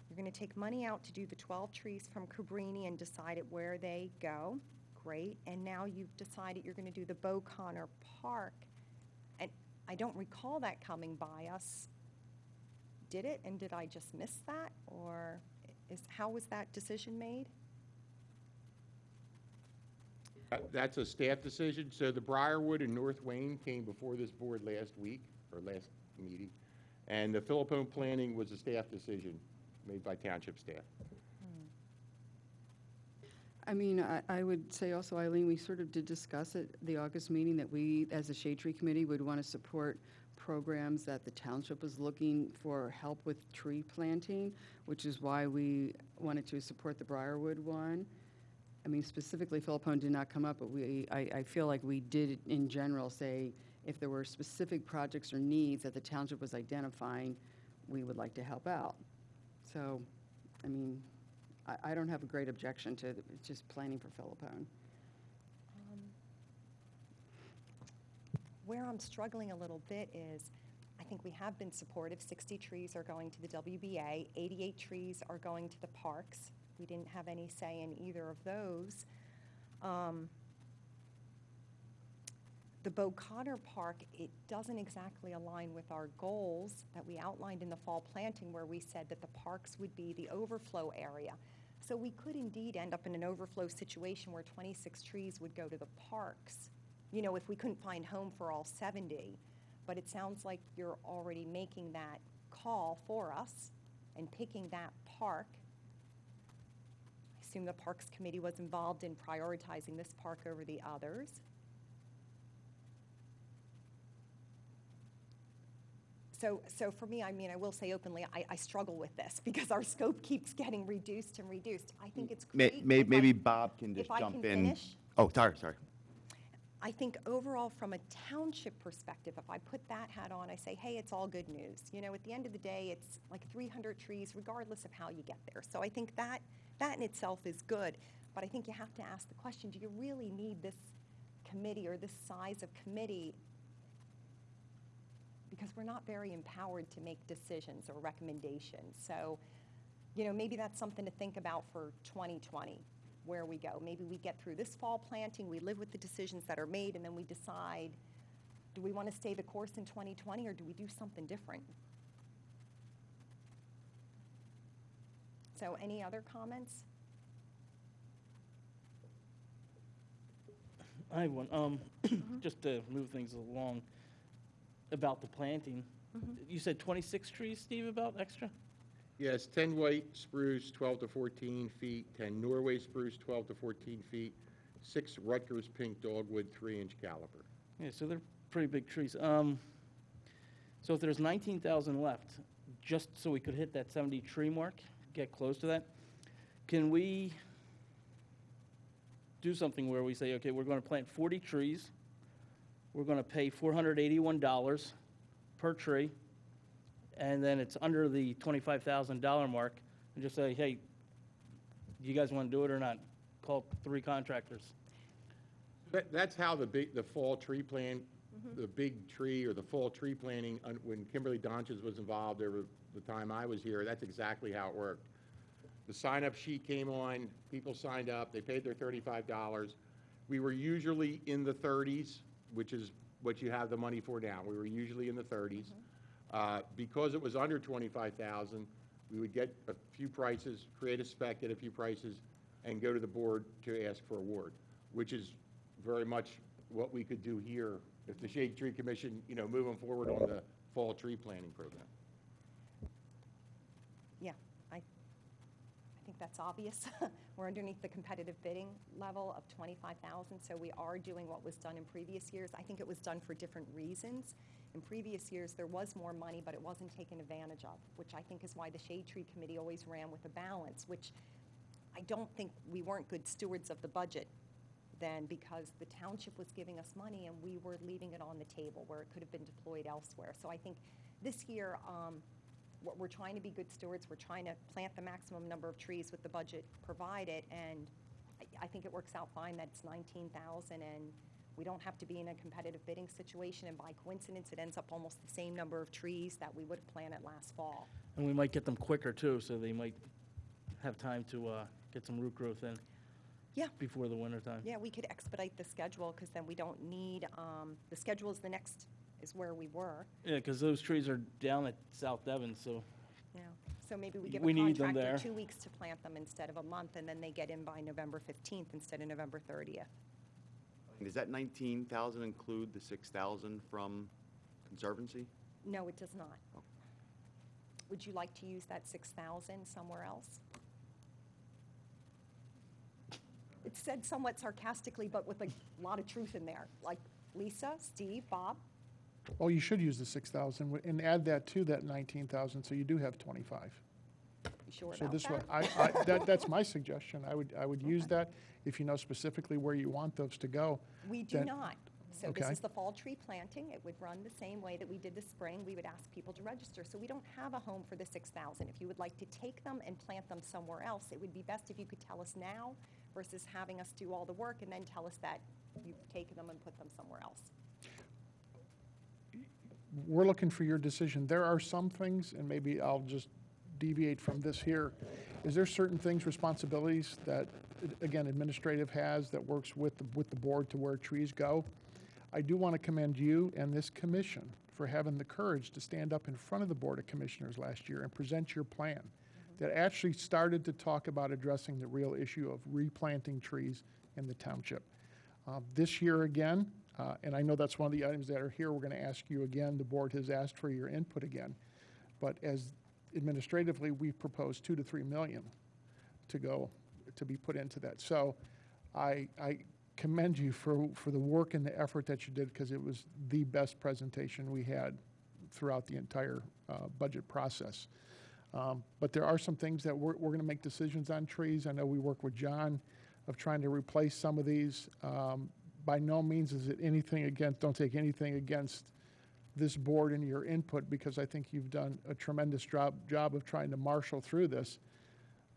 You're going to take money out to do the 12 trees from Cabrini and decided where they go. Great. And now you've decided you're going to do the Beauconnor Park. And I don't recall that coming by us. Did it? And did I just miss that? Or how was that decision made? That's a staff decision. So the Briarwood and North Wayne came before this board last week, or last meeting. And the Philippone planning was a staff decision made by Township staff. I mean, I would say also, Eileen, we sort of did discuss at the August meeting that we, as a Shade Tree Committee, would want to support programs that the township was looking for help with tree planting, which is why we wanted to support the Briarwood one. I mean, specifically, Philippone did not come up, but I feel like we did, in general, say if there were specific projects or needs that the township was identifying, we would like to help out. So, I mean, I don't have a great objection to just planning for Philippone. Where I'm struggling a little bit is, I think we have been supportive. 60 trees are going to the WBA, 88 trees are going to the parks. We didn't have any say in either of those. The Beau Connor Park, it doesn't exactly align with our goals that we outlined in the fall planting, where we said that the parks would be the overflow area. So we could indeed end up in an overflow situation where 26 trees would go to the parks, you know, if we couldn't find home for all 70. But it sounds like you're already making that call for us and picking that park. I assume the Parks Committee was involved in prioritizing this park over the others. So for me, I mean, I will say openly, I struggle with this because our scope keeps getting reduced and reduced. I think it's great. Maybe Bob can just if I jump can in. finish. Oh, sorry. I think overall, from a township perspective, if I put that hat on, I say, hey, it's all good news. You know, at the end of the day, it's like 300 trees, regardless of how you get there. So I think that in itself is good. But I think you have to ask the question, do you really need this committee or this size of committee? Because we're not very empowered to make decisions or recommendations. So, you know, maybe that's something to think about for 2020, where we go. Maybe we get through this fall planting, we live with the decisions that are made, and then we decide, do we want to stay the course in 2020 or do we do something different? So any other comments? I have one. Just to move things along about the planting. You said 26 trees, Steve, about extra? Yes, 10 white spruce, 12 to 14 feet, 10 Norway spruce, 12 to 14 feet, 6 Rutgers pink dogwood, 3-inch caliber. Yeah, so they're pretty big trees. So if there's 19,000 left, just so we could hit that 70 tree mark, get close to that, can we do something where we say, okay, we're going to plant 40 trees, we're going to pay $481 per tree, and then it's under the $25,000 mark, and just say, hey, you guys want to do it or not? Call 3 contractors. That's how the fall tree plan, the big tree or the fall tree planting, when Kimberly Donches was involved over the time I was here, that's exactly how it worked. The sign-up sheet came on, people signed up, they paid their $35. We were usually in the 30s, which is what you have the money for now. We were usually in the 30s. Because it was under $25,000, we would get a few prices, create a spec, get a few prices, and go to the board to ask for award, which is very much what we could do here if the Shade Tree Commission, you know, moving forward on the fall tree planting program. Yeah, I think that's obvious. We're underneath the competitive bidding level of 25,000, so we are doing what was done in previous years. I think it was done for different reasons. In previous years, there was more money, but it wasn't taken advantage of, which I think is why the Shade Tree Committee always ran with a balance, which I don't think we weren't good stewards of the budget then, because the township was giving us money and we were leaving it on the table where it could have been deployed elsewhere. So I think this year, we're trying to be good stewards. We're trying to plant the maximum number of trees with the budget provided, and I think it works out fine that it's 19,000, and we don't have to be in a competitive bidding situation, and by coincidence, it ends up almost the same number of trees that we would have planted last fall. And we might get them quicker, too, so they might have time to get some root growth in. Yeah. Before the winter time. Yeah, we could expedite the schedule, because then we don't need, the schedule is where we were. Yeah, because those trees are down at South Devon, so Yeah. So maybe we give We a need them contractor there. 2 weeks to plant them instead of a month, and then they get in by November 15th instead of November 30th. Does that 19,000 include the 6,000 from Conservancy? No, it does not. Oh. Would you like to use that 6,000 somewhere else? It's said somewhat sarcastically, but with a lot of truth in there. Like Lisa, Steve, Bob, Oh, you should use the 6,000 and add that to that 19,000, so you do have 25. you sure So about this way, that? that's my suggestion. I would use that if you know specifically where you want those to go. We do then- not. So this Okay. is the fall tree planting. It would run the same way that we did the spring. We would ask people to register. So we don't have a home for the 6,000. If you would like to take them and plant them somewhere else, it would be best if you could tell us now versus having us do all the work and then tell us that you've taken them and put them somewhere else. We're looking for your decision. There are some things, and maybe I'll just deviate from this here. Is there certain things, responsibilities that, again, administrative has that works with the board to where trees go? I do want to commend you and this commission for having the courage to stand up in front of the Board of Commissioners last year and present your plan that actually started to talk about addressing the real issue of replanting trees in the township. This year again, and I know that's one of the items that are here, we're going to ask you again. The board has asked for your input again. But as administratively, we've proposed 2 to 3 million to be put into that. So I commend you for the work and the effort that you did, because it was the best presentation we had throughout the entire budget process. But there are some things that we're going to make decisions on trees. I know we work with John of trying to replace some of these. By no means is it anything against, don't take anything against this board and your input, because I think you've done a tremendous job of trying to marshal through this.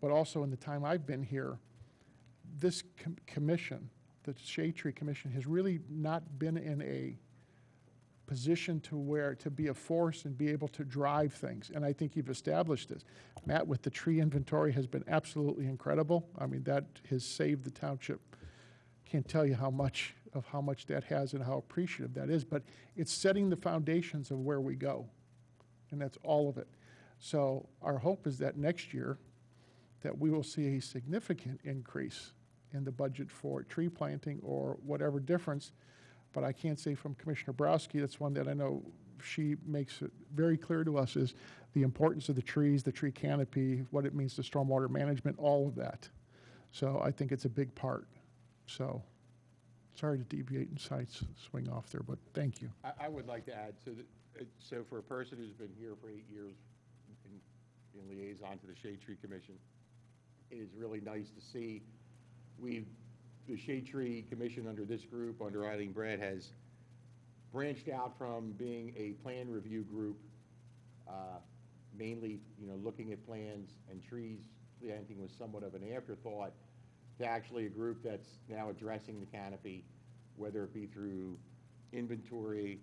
But also in the time I've been here, this commission, the Shade Tree Commission, has really not been in a position to be a force and be able to drive things. And I think you've established this. Matt, with the tree inventory, has been absolutely incredible. I mean, that has saved the township. Can't tell you how much that has and how appreciative that is, but it's setting the foundations of where we go, and that's all of it. So our hope is that next year that we will see a significant increase in the budget for tree planting or whatever difference, but I can't say from Commissioner Browski. That's one that I know she makes it very clear to us, is the importance of the trees, the tree canopy, what it means to stormwater management, all of that. So I think it's a big part. So, sorry to deviate and swing off there, but thank you. I would like to add, so for a person who's been here for 8 years in liaison to the Shade Tree Commission, it is really nice to see the Shade Tree Commission under this group, under Eileen Brad, has branched out from being a plan review group, mainly, looking at plans and trees planting was somewhat of an afterthought, to actually a group that's now addressing the canopy, whether it be through inventory,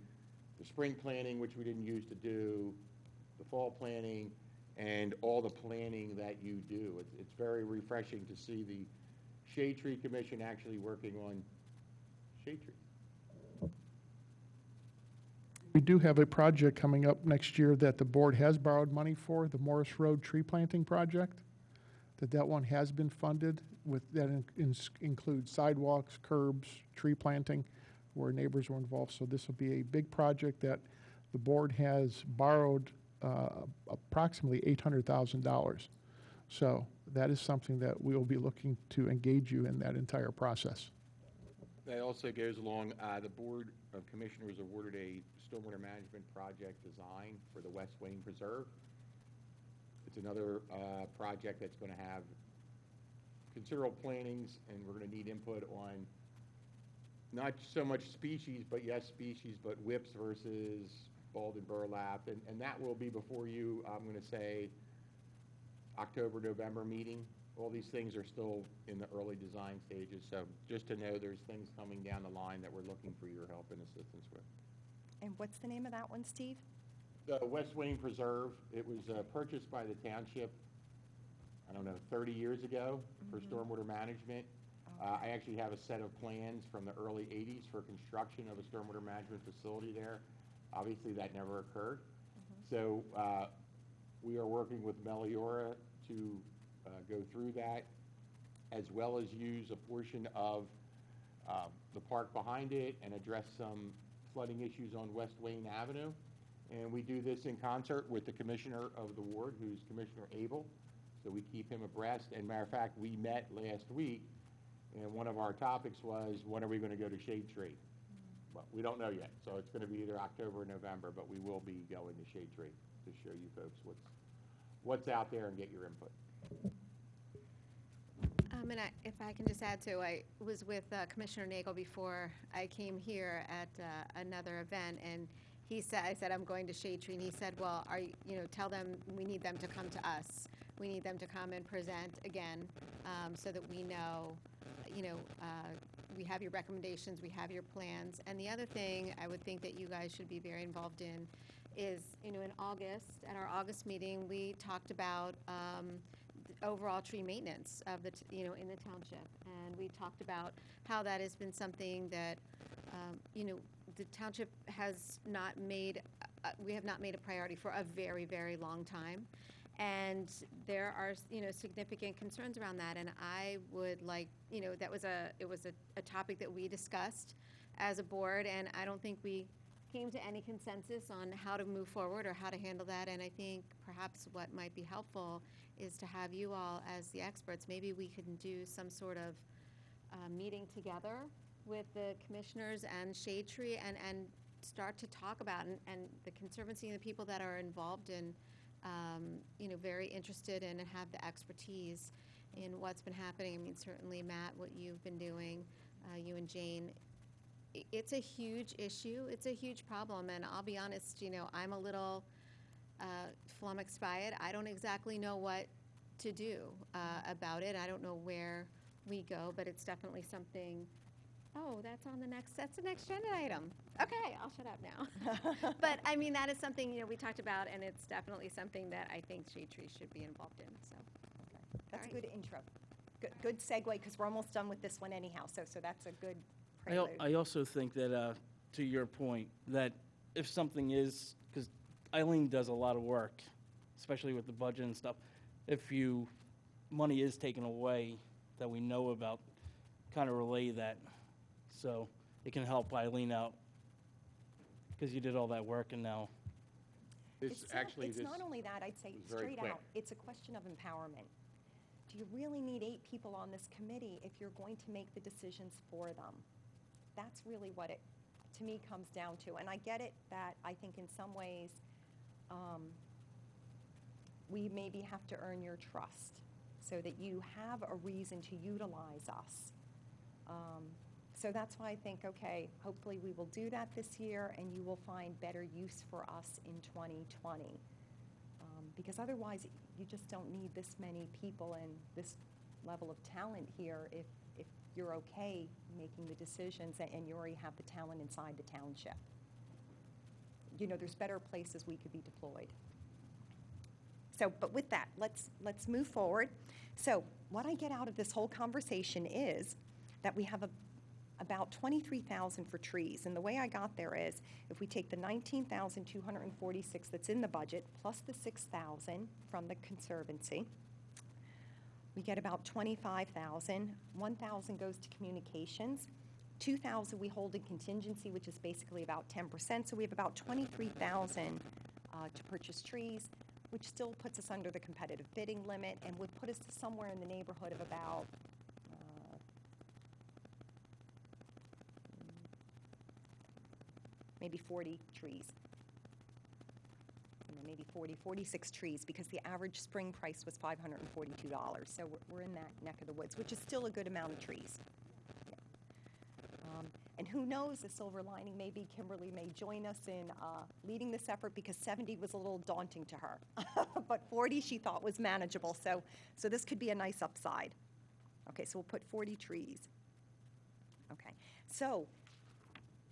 the spring planning, which we didn't used to do, the fall planning, and all the planning that you do. It's very refreshing to see the Shade Tree Commission actually working on shade trees. We do have a project coming up next year that the board has borrowed money for, the Morris Road tree planting project. That one has been funded that includes sidewalks, curbs, tree planting, where neighbors were involved. So this will be a big project that the board has borrowed approximately $800,000. So that is something that we will be looking to engage you in that entire process. That also goes along, the Board of Commissioners awarded a stormwater management project design for the West Wayne Preserve. It's another project that's going to have considerable plantings, and we're going to need input on not so much species, but yes, species, but whips versus bald and burlap, and that will be before you, I'm going to say, October, November meeting. All these things are still in the early design stages, so just to know there's things coming down the line that we're looking for your help and assistance with. And what's the name of that one, Steve? The West Wayne Preserve, it was purchased by the township, 30 years ago for stormwater management. I actually have a set of plans from the early 80s for construction of a stormwater management facility there. Obviously, that never occurred. So we are working with Meliora to go through that, as well as use a portion of the park behind it and address some flooding issues on West Wayne Avenue. And we do this in concert with the commissioner of the ward, who's Commissioner Abel. So we keep him abreast. And matter of fact, we met last week And one of our topics was, when are we going to go to Shade Tree? Well, we don't know yet, so it's going to be either October or November, but we will be going to Shade Tree to show you folks what's out there and get your input. If I can just add to, I was with Commissioner Nagel before I came here at another event, and he said, I said, I'm going to Shade Tree, and he said, well, tell them we need them to come to us. We need them to come and present again, so that we know, we have your recommendations, we have your plans. And the other thing I would think that you guys should be very involved in is, in August, at our August meeting, we talked about overall tree maintenance of the, in the township. And we talked about how that has been something that, the township has not made, we have not made a priority for a very, very long time. And there are, significant concerns around that. And I would like, it was a topic that we discussed as a board, and I don't think we came to any consensus on how to move forward or how to handle that. And I think perhaps what might be helpful is to have you all as the experts. Maybe we can do some sort of meeting together with the commissioners and Shade Tree and start to talk about, and the Conservancy and the people that are involved in, very interested in and have the expertise in what's been happening. I mean, certainly, Matt, what you've been doing, you and Jane, it's a huge issue. It's a huge problem. And I'll be honest, I'm a little flummoxed by it. I don't exactly know what to do about it. I don't know where we go, but it's definitely something. Oh, that's the next agenda item. Okay, I'll shut up now. But I mean, that is something, we talked about, and it's definitely something that I think Shade Tree should be involved in, so. That's a All right. good intro. Good segue, because we're almost done with this one anyhow, so that's a good prelude. I also think that, to your point, that if something is, because Eileen does a lot of work, especially with the budget and stuff, if money is taken away that we know about, kind of relay that, so it can help Eileen out, because you did all that work and now. It's not only that, I'd say was very straight quick. out, it's a question of empowerment. Do you really need 8 people on this committee if you're going to make the decisions for them? That's really what it, to me, comes down to. And I get it that I think in some ways, we maybe have to earn your trust so that you have a reason to utilize us. So that's why I think, okay, hopefully we will do that this year, and you will find better use for us in 2020. Because otherwise, you just don't need this many people and this level of talent here if you're okay making the decisions and you already have the talent inside the township. There's better places we could be deployed. So, but with that, let's move forward. So what I get out of this whole conversation is that we have about $23,000 for trees. And the way I got there is, if we take the $19,246 that's in the budget, plus the $6,000 from the Conservancy, we get about $25,000. $1,000 goes to communications. $2,000 we hold in contingency, which is basically about 10%. So we have about $23,000 to purchase trees, which still puts us under the competitive bidding limit and would put us to somewhere in the neighborhood of about maybe 40 trees. Maybe 46 trees, because the average spring price was $542. So we're in that neck of the woods, which is still a good amount of trees. Yeah. And who knows, the silver lining, maybe Kimberly may join us in leading this effort, because 70 was a little daunting to her. But 40 she thought was manageable. So this could be a nice upside. Okay, so we'll put 40 trees. Okay, so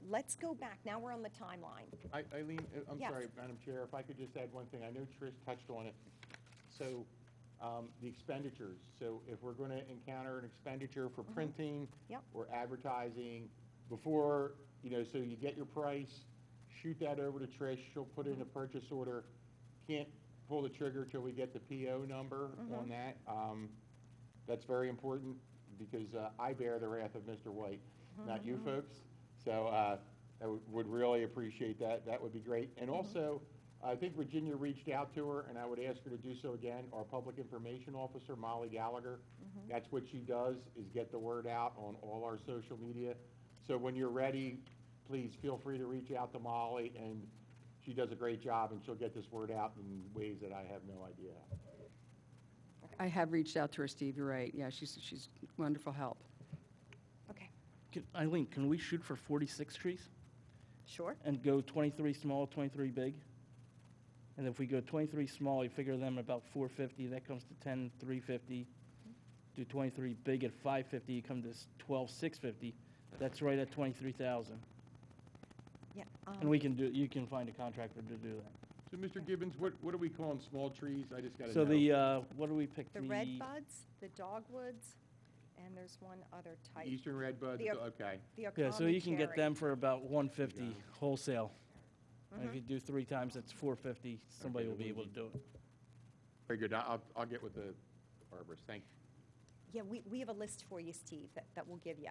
let's go back. Now we're on the timeline. Eileen, I'm Yes. sorry, Madam Chair, if I could just add one thing. I know Trish touched on it. So the expenditures. So if we're going to encounter an expenditure for printing Yep. or advertising, before, so you get your price, shoot that over to Trish. She'll put in a purchase order. Can't pull the trigger till we get the PO number on that. That's very important, because I bear the wrath of Mr. White, not you folks. So I would really appreciate that. That would be great. And also, I think Virginia reached out to her, and I would ask her to do so again. Our public information officer, Molly Gallagher, that's what she does, is get the word out on all our social media. So when you're ready, please feel free to reach out to Molly, and she does a great job, and she'll get this word out in ways that I have no idea. I have reached out to her, Steve, you're right. Yeah, she's wonderful help. Okay, Eileen, can we shoot for 46 trees sure. and go 23 small, 23 big? And if we go 23 small, you figure them about 450, that comes to 10, 350. Do 23 big at 550, you come to 12, 650. That's right at 23,000. Yeah. And we can do, you can find a contractor to do that. So, Mr. Gibbons, what are we calling small trees? I just got to So know. the, what do we pick? The red buds, the dogwoods, and there's one other type. Eastern red buds, The- okay. The Yeah, so Okami you can get cherry. them for about 150 Okay. wholesale. And if Mhm. you do 3 times, that's 450. Somebody Okay, will be then able to do it. Very good. I'll get with the arborist. Thank you. Yeah, we have a list for you, Steve, that we'll give you.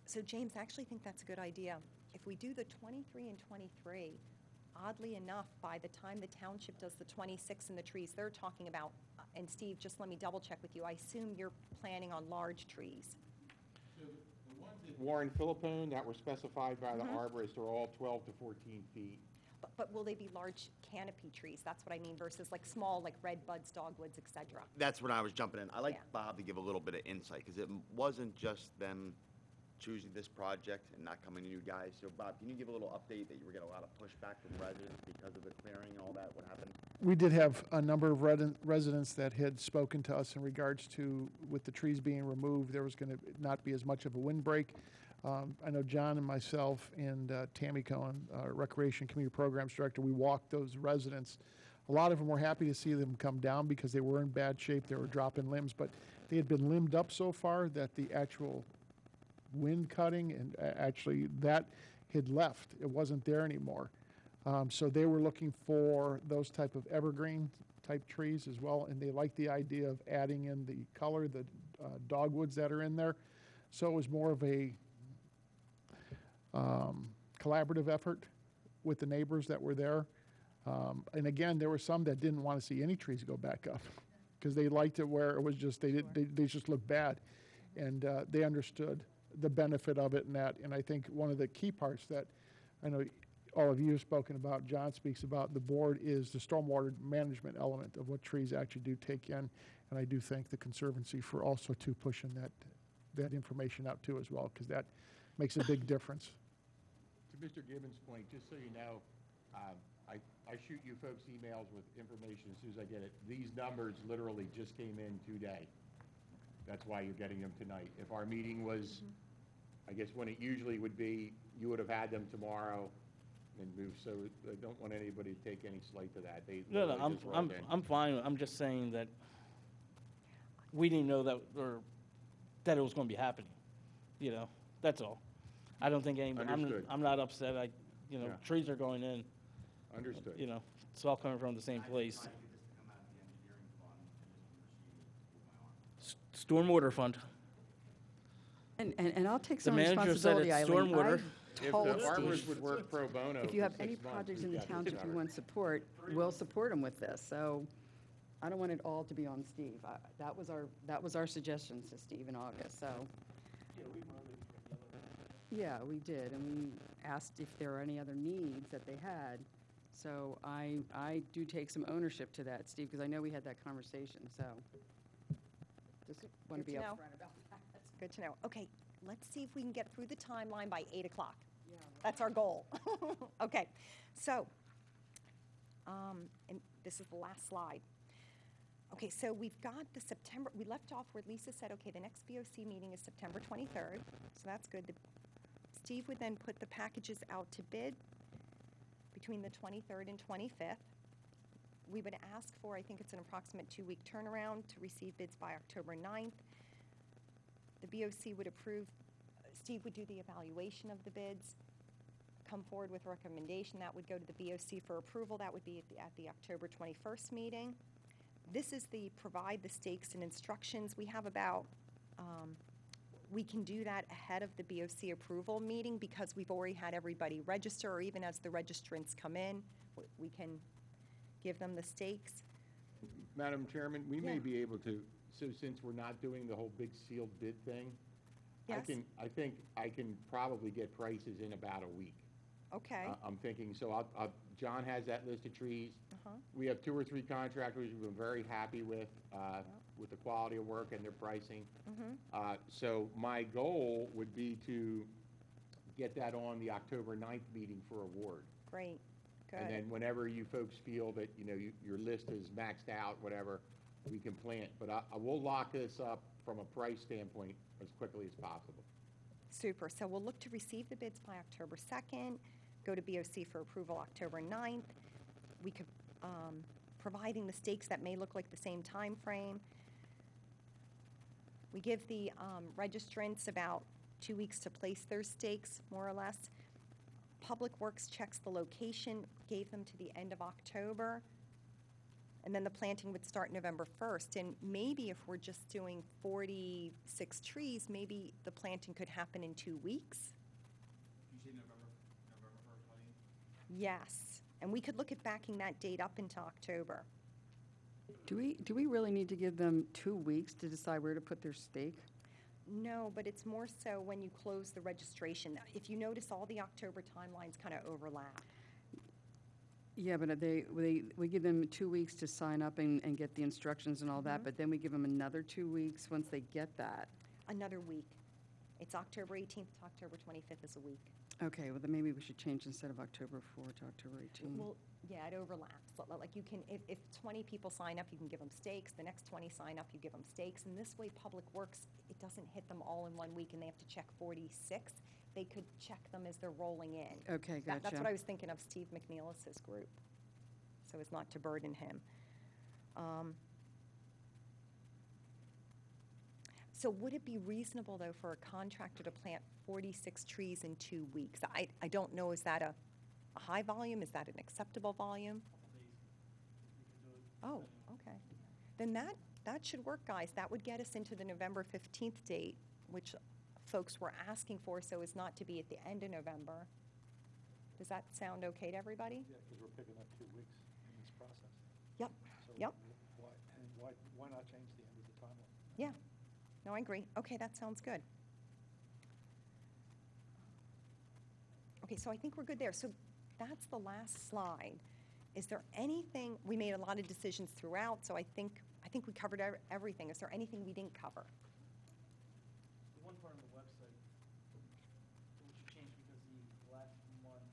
So James, I actually think that's a good idea. If we do the 23 and 23, oddly enough, by the time the township does the 26 and the trees they're talking about, and Steve, just let me double check with you, I assume you're planning on large trees. So the ones at Warren Philippone that were specified by the Mhm. arborist are all 12 to 14 feet. But will they be large canopy trees? That's what I mean, versus like small, like red buds, dogwoods, et cetera. That's when I was jumping in. I like Yeah. Bob to give a little bit of insight, because it wasn't just them choosing this project and not coming to you guys. So Bob, can you give a little update that you were getting a lot of pushback from residents because of the clearing and all that? What happened? We did have a number of residents that had spoken to us in regards to, with the trees being removed, there was going to not be as much of a windbreak. I know John and myself and Tammy Cohen, Recreation Community Programs Director, we walked those residents. A lot of them were happy to see them come down because they were in bad shape. They were dropping limbs, but they had been limbed up so far that the actual wind cutting and actually that had left. It wasn't there anymore. So they were looking for those type of evergreen type trees as well, and they liked the idea of adding in the color, the dogwoods that are in there. So it was more of a collaborative effort with the neighbors that were there. And again, there were some that didn't want to see any trees go back up because they liked it where it was just, they just looked bad. And they understood the benefit of it and that. And I think one of the key parts that I know all of you have spoken about, John speaks about, the board is the stormwater management element of what trees actually do take in. And I do thank the Conservancy for also too pushing that information out too as well, because that makes a big difference. To Mr. Gibbons' point, just so you know, I shoot you folks emails with information as soon as I get it. These numbers literally just came in today. That's why you're getting them tonight. If our meeting was, I guess when it usually would be, you would have had them tomorrow and moved. So I don't want anybody to take any slight to that. They No, literally just rolled in. I'm fine. I'm just saying that we didn't know that, or that it was going to be happening. You know, that's all. I don't think anybody, Understood. I'm not upset. Yeah. Trees are going in, Understood. it's all coming from the same place. Stormwater fund. And I'll take The some manager said responsibility, it's Eileen. stormwater. I If told the arborist Steve, would work pro bono if you for have any 6 months, projects in we've the got this township you covered. want support, we'll support them with this. So I don't want it all to be on Steve. That was our suggestion to Steve in August, so. Yeah, we did, and we asked if there were any other needs that they had. So I do take some ownership to that, Steve, because I know we had that conversation, so. Just want to Good be to know. upfront about that. Good to know. Okay, let's see if we can get through the timeline by 8 o'clock. That's our goal. Okay, so, and this is the last slide. Okay, so we've got the September, we left off where Lisa said, okay, the next VOC meeting is September 23rd, so that's good. Steve would then put the packages out to bid between the 23rd and 25th. We would ask for, I think it's an approximate 2-week turnaround to receive bids by October 9th. The BOC would approve, Steve would do the evaluation of the bids, come forward with a recommendation. That would go to the BOC for approval. That would be at the October 21st meeting. This is the provide the stakes and instructions. We have about, we can do that ahead of the BOC approval meeting because we've already had everybody register, or even as the registrants come in, we can give them the stakes. Madam Chairman, we may Yeah. be able to, so since we're not doing the whole big sealed bid thing, Yes. I think I can probably get prices in about a week. Okay. I'm thinking, so John has that list of trees. Uh-huh. We have 2 or 3 contractors we've been very happy with the quality of work and their pricing. Mm-hmm. So my goal would be to get that on the October 9th meeting for award. Great. Good. And then whenever you folks feel that, your list is maxed out, whatever, we can plant. But I will lock this up from a price standpoint as quickly as possible. Super. So we'll look to receive the bids by October 2nd, go to BOC for approval October 9th. We could, providing the stakes that may look like the same time frame. We give the registrants about 2 weeks to place their stakes, more or less. Public Works checks the location, gave them to the end of October. And then the planting would start November 1st. And maybe if we're just doing 46 trees, maybe the planting could happen in 2 weeks. You say November 1st, honey? Yes. And we could look at backing that date up into October. Do we really need to give them 2 weeks to decide where to put their stake? No, but it's more so when you close the registration. If you notice, all the October timelines kind of overlap. Yeah, but we give them 2 weeks to sign up and get the instructions and all that, but then we give them another 2 weeks once they get that. Another week. It's October 18th to October 25th is a week. Okay, well, then maybe we should change instead of October 4 to October 18. Well, yeah, it overlaps. Like you can, if 20 people sign up, you can give them stakes. The next 20 sign up, you give them stakes. And this way, Public Works, it doesn't hit them all in 1 week and they have to check 46. They could check them as they're rolling in. Okay, gotcha. That's what I was thinking of Steve McNeilis's group, so as not to burden him. So would it be reasonable, though, for a contractor to plant 46 trees in 2 weeks? I don't know, is that a high volume? Is that an acceptable volume? Oh, okay. Then that should work, guys. That would get us into the November 15th date, which folks were asking for, so as not to be at the end of November. Does that sound okay to everybody? Yeah, because we're picking up 2 weeks in this process. Yep, So yep. Why not change the end of the timeline? Yeah. No, I agree. Okay, that sounds good. Okay, so I think we're good there. So that's the last slide. Is there anything, we made a lot of decisions throughout, so I think we covered everything. Is there anything we didn't cover? The one part on the website, which you changed because the last month,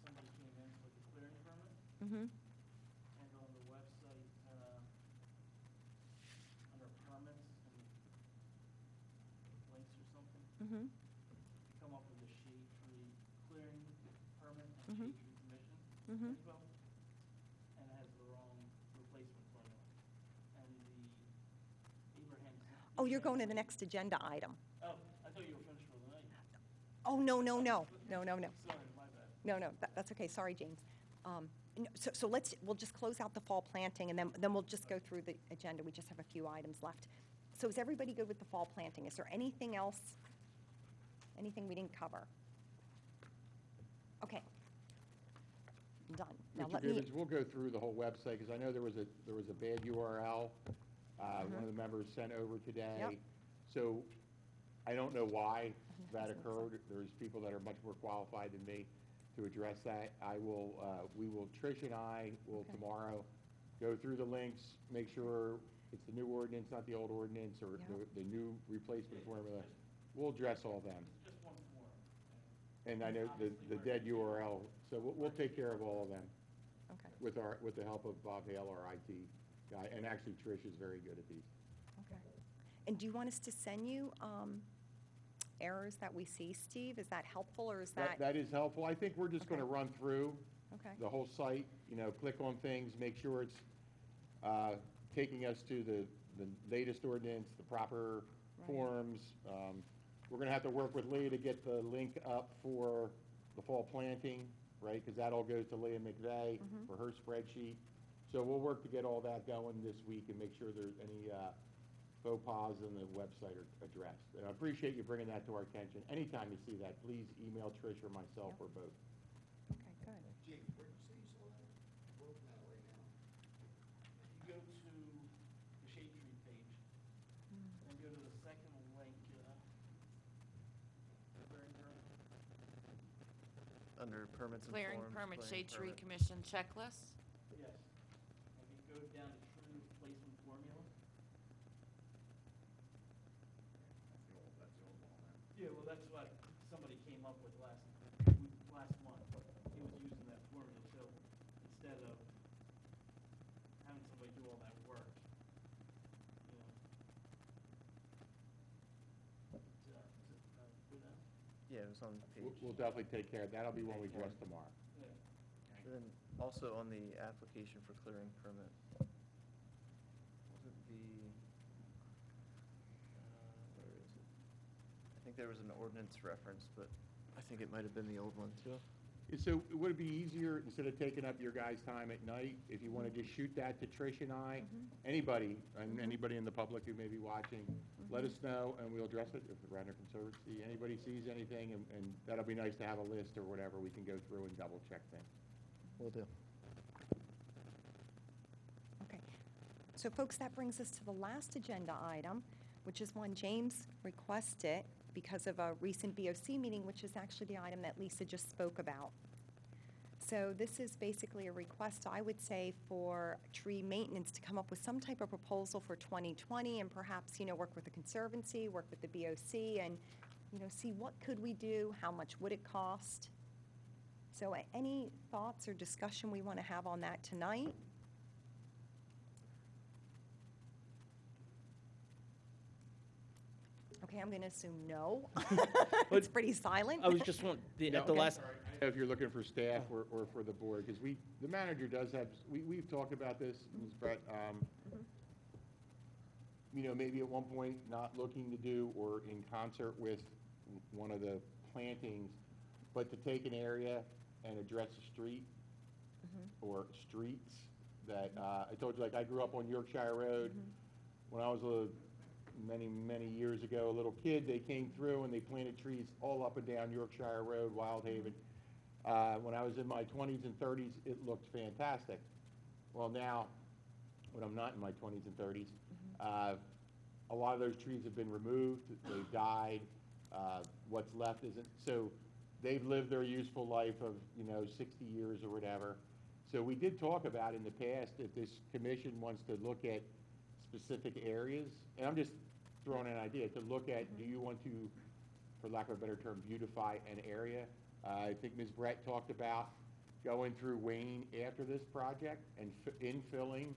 somebody came in with a clearing permit, Mm-hmm. and on the website, under permits and links or something, Mm-hmm. come up with a shade tree clearing permit and Mhm. shade tree commission Mhm. info, and it has the wrong replacement formula. And the Abraham. Oh, you're going to the next agenda item. Oh, I thought you were finished for the night. Oh, no. Sorry, my bad. No, that's okay. Sorry, James. So we'll just close out the fall planting, and then we'll just go through the agenda. We just have a few items left. So is everybody good with the fall planting? Is there anything else, anything we didn't cover? Okay. Done. Now Mr. let me, Gibbons, we'll go through the whole website, because I know there was a bad URL one of the members sent over today. Yep. So I don't know why that occurred. There's people that are much more qualified than me to address that. Trish and I will Okay. tomorrow go through the links, make sure it's the new ordinance, not the old ordinance, or Yep. the new replacement formula. We'll address all them. Just one more. And I know the dead URL, so we'll take care of all of them okay, with the help of Bob Hale, our IT guy, and actually Trish is very good at these. okay. And do you want us to send you errors that we see, Steve? Is that helpful, or is that? That is helpful. I think we're just Okay. gonna run through Okay, the whole site, click on things, make sure it's taking us to the latest ordinance, the proper Right. forms. We're gonna have to work with Leah to get the link up for the fall planting, right? Because that all goes to Leah McVeigh Mhm. for her spreadsheet. So we'll work to get all that going this week and make sure there's faux pas on the website are addressed. And I appreciate you bringing that to our attention. Anytime you see that, please email Trish or myself or both. Okay, good. Jake, where did you say you saw that? We're looking at it right now. If you go to the Shade Tree page, and go to the second link, Under permits and Clearing forms. permit, clearing Shade Tree permit. Commission checklist. yes. If you go down to tree replacement formula. That's the old one, man. Yeah, well, that's what somebody came up with last month. He was using that formula, so instead of having somebody do all that work, you know. Good enough? Yeah, it was on page. We'll definitely take care of that. That'll be one we address tomorrow. Yeah. And then also on the application for clearing permit, wasn't where is it? I think there was an ordinance reference, but I think it might have been the old one too. So would it be easier, instead of taking up your guys' time at night, if you want to just shoot that to Trish and I? Anybody, and anybody in the public who may be watching, let us know and we'll address it. If the Radnor Conservancy, anybody sees anything, and that'll be nice to have a list or whatever, we can go through and double check things. Will do. Okay. So folks, that brings us to the last agenda item, which is one James requested because of a recent BOC meeting, which is actually the item that Lisa just spoke about. So this is basically a request, I would say, for tree maintenance to come up with some type of proposal for 2020 and perhaps, work with the Conservancy, work with the BOC and, see what could we do, how much would it cost? So any thoughts or discussion we want to have on that tonight? Okay, I'm going to assume no. It's pretty silent. I was just at the Okay. last, If you're looking for staff or for the board, because the manager does have, we've talked about this, Ms. Brett, maybe at one point not looking to do or in concert with one of the plantings, but to take an area and address a street or streets that, I told you, like I grew up on Yorkshire Road. When I was many years ago, a little kid, they came through and they planted trees all up and down Yorkshire Road, Wildhaven. When I was in my 20s and 30s, it looked fantastic. Well, now, when I'm not in my 20s and 30s, a lot of those trees have been removed, they've died, what's left isn't, so they've lived their useful life of, 60 years or whatever. So we did talk about in the past if this commission wants to look at specific areas, and I'm just throwing an idea, to look at, do you want to, for lack of a better term, beautify an area? I think Ms. Brett talked about going through Wayne after this project and infilling.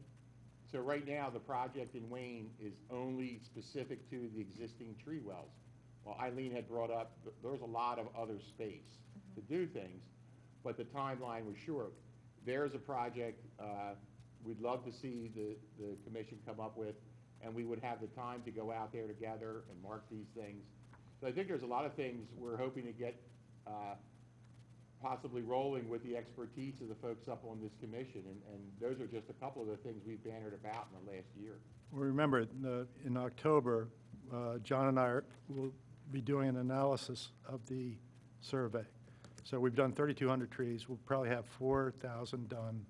So right now, the project in Wayne is only specific to the existing tree wells. Well, Eileen had brought up, there's a lot of other space to do things, but the timeline was short. There's a project we'd love to see the commission come up with, and we would have the time to go out there together and mark these things. So I think there's a lot of things we're hoping to get possibly rolling with the expertise of the folks up on this commission, and those are just a couple of the things we've bannered about in the last year. Well, remember, in October, John and I will be doing an analysis of the survey. So we've done 3,200 trees. We'll probably have 4,000 done,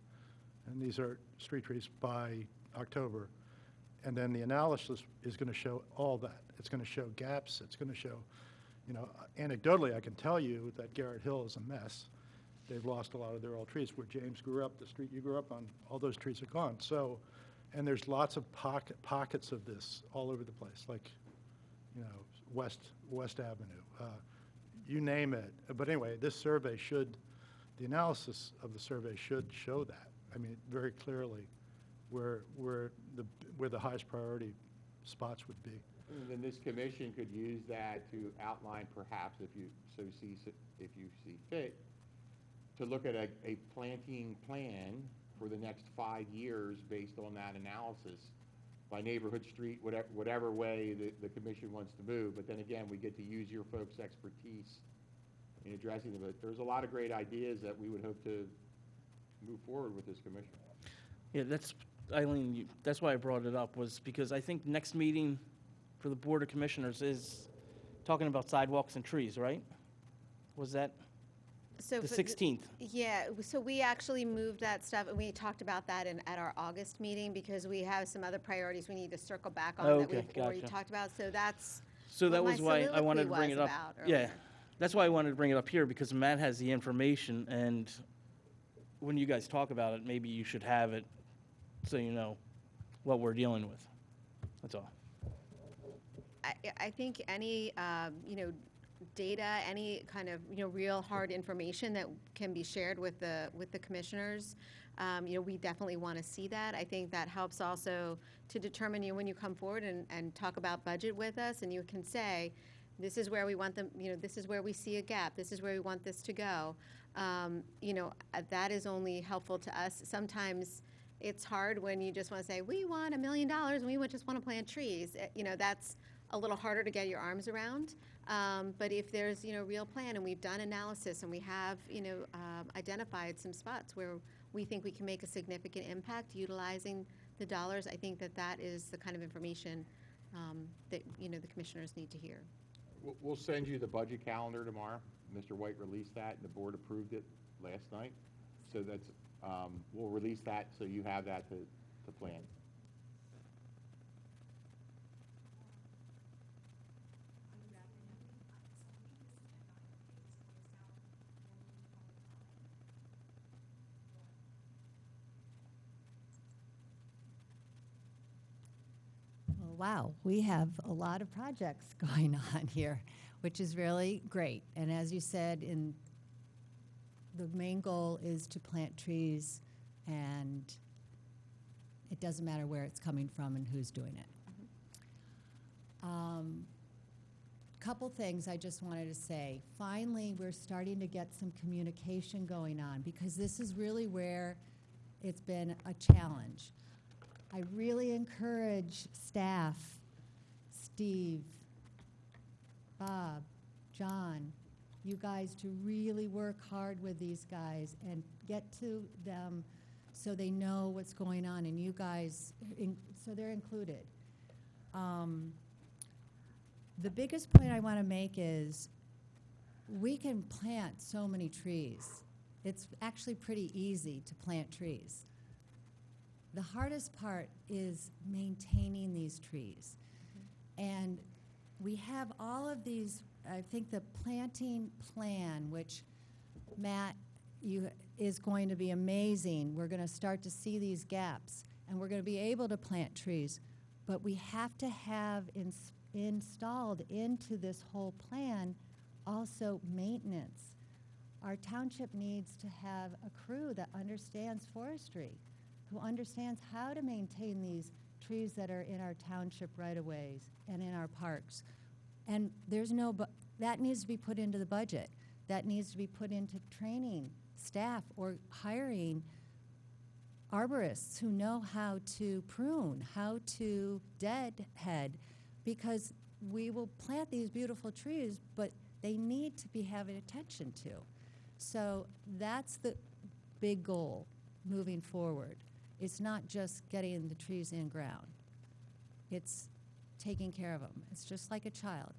and these are street trees, by October. And then the analysis is going to show all that. It's going to show gaps. It's going to show, anecdotally, I can tell you that Garrett Hill is a mess. They've lost a lot of their old trees. Where James grew up, the street you grew up on, all those trees are gone. So, and there's lots of pockets of this all over the place, like, West Avenue, you name it. But anyway, this survey the analysis of the survey should show that. I mean, very clearly where the highest priority spots would be. And then this commission could use that to outline, perhaps, if you see fit, to look at a planting plan for the next 5 years based on that analysis, by neighborhood, street, whatever way the commission wants to move. But then again, we get to use your folks' expertise in addressing them. But there's a lot of great ideas that we would hope to move forward with this commission. yeah, that's Eileen, that's why I brought it up, was because I think next meeting for the Board of Commissioners is talking about sidewalks and trees, right? Was that So the for 16th? Yeah, so we actually moved that stuff, and we talked about that at our August meeting, because we have some other priorities we need to circle back on that Okay, we've already gotcha. talked about, so that's So what that my was why I wanted to bring soliloquy it was up. about Yeah, earlier. that's why I wanted to bring it up here, because Matt has the information, and when you guys talk about it, maybe you should have it so you know what we're dealing with. That's all. I think any, data, any kind of, real hard information that can be shared with the commissioners, we definitely want to see that. I think that helps also to determine, when you come forward and talk about budget with us, and you can say, this is where we want them, this is where we see a gap, this is where we want this to go. That is only helpful to us. Sometimes it's hard when you just want to say, we want $1 million and we just want to plant trees. That's a little harder to get your arms around. But if there's, real plan, and we've done analysis, and we have, identified some spots where we think we can make a significant impact utilizing the dollars, I think that is the kind of information that, the commissioners need to hear. We'll send you the budget calendar tomorrow. Mr. White released that, and the board approved it last night. So that's, we'll release that, so you have that to plan. Well, wow, we have a lot of projects going on here, which is really great. And as you said, the main goal is to plant trees, and it doesn't matter where it's coming from and who's doing it. Couple things I just wanted to say. Finally, we're starting to get some communication going on, because this is really where it's been a challenge. I really encourage staff, Steve, Bob, John, you guys to really work hard with these guys and get to them so they know what's going on, and you guys, so they're included. The biggest point I want to make is we can plant so many trees. It's actually pretty easy to plant trees. The hardest part is maintaining these trees. And we have all of these, I think the planting plan, which Matt, is going to be amazing. We're going to start to see these gaps, and we're going to be able to plant trees. But we have to have installed into this whole plan also maintenance. Our township needs to have a crew that understands forestry, who understands how to maintain these trees that are in our township right-of-ways and in our parks. And there's that needs to be put into the budget. That needs to be put into training staff or hiring arborists who know how to prune, how to deadhead, because we will plant these beautiful trees, but they need to be having attention to. So that's the big goal moving forward. It's not just getting the trees in ground. It's taking care of them. It's just like a child.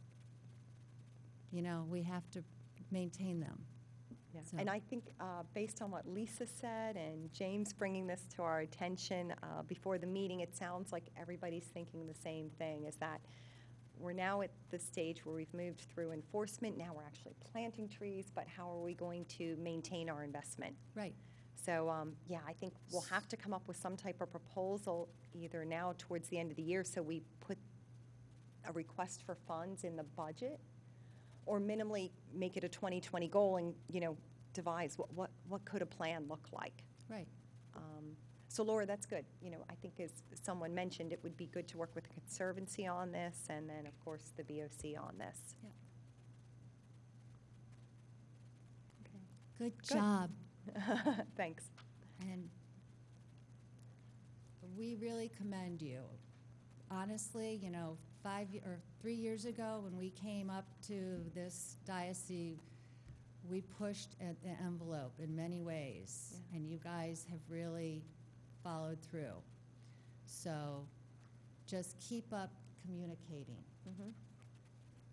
We have to maintain them. Yeah. So- And I think, based on what Lisa said and James bringing this to our attention before the meeting, it sounds like everybody's thinking the same thing, is that we're now at the stage where we've moved through enforcement. Now we're actually planting trees, but how are we going to maintain our investment? Right. So, I think we'll have to come up with some type of proposal either now towards the end of the year, so we put a request for funds in the budget, or minimally make it a 2020 goal and, devise what could a plan look like. Right. So Laura, that's good. I think as someone mentioned, it would be good to work with the Conservancy on this, and then, of course, the BOC on this. Yeah. Okay. Good job. Thanks. And we really commend you. Honestly, 3 years ago when we came up to this diocese, we pushed at the envelope in many ways, and you guys have really followed through. So just keep up communicating. Mhm.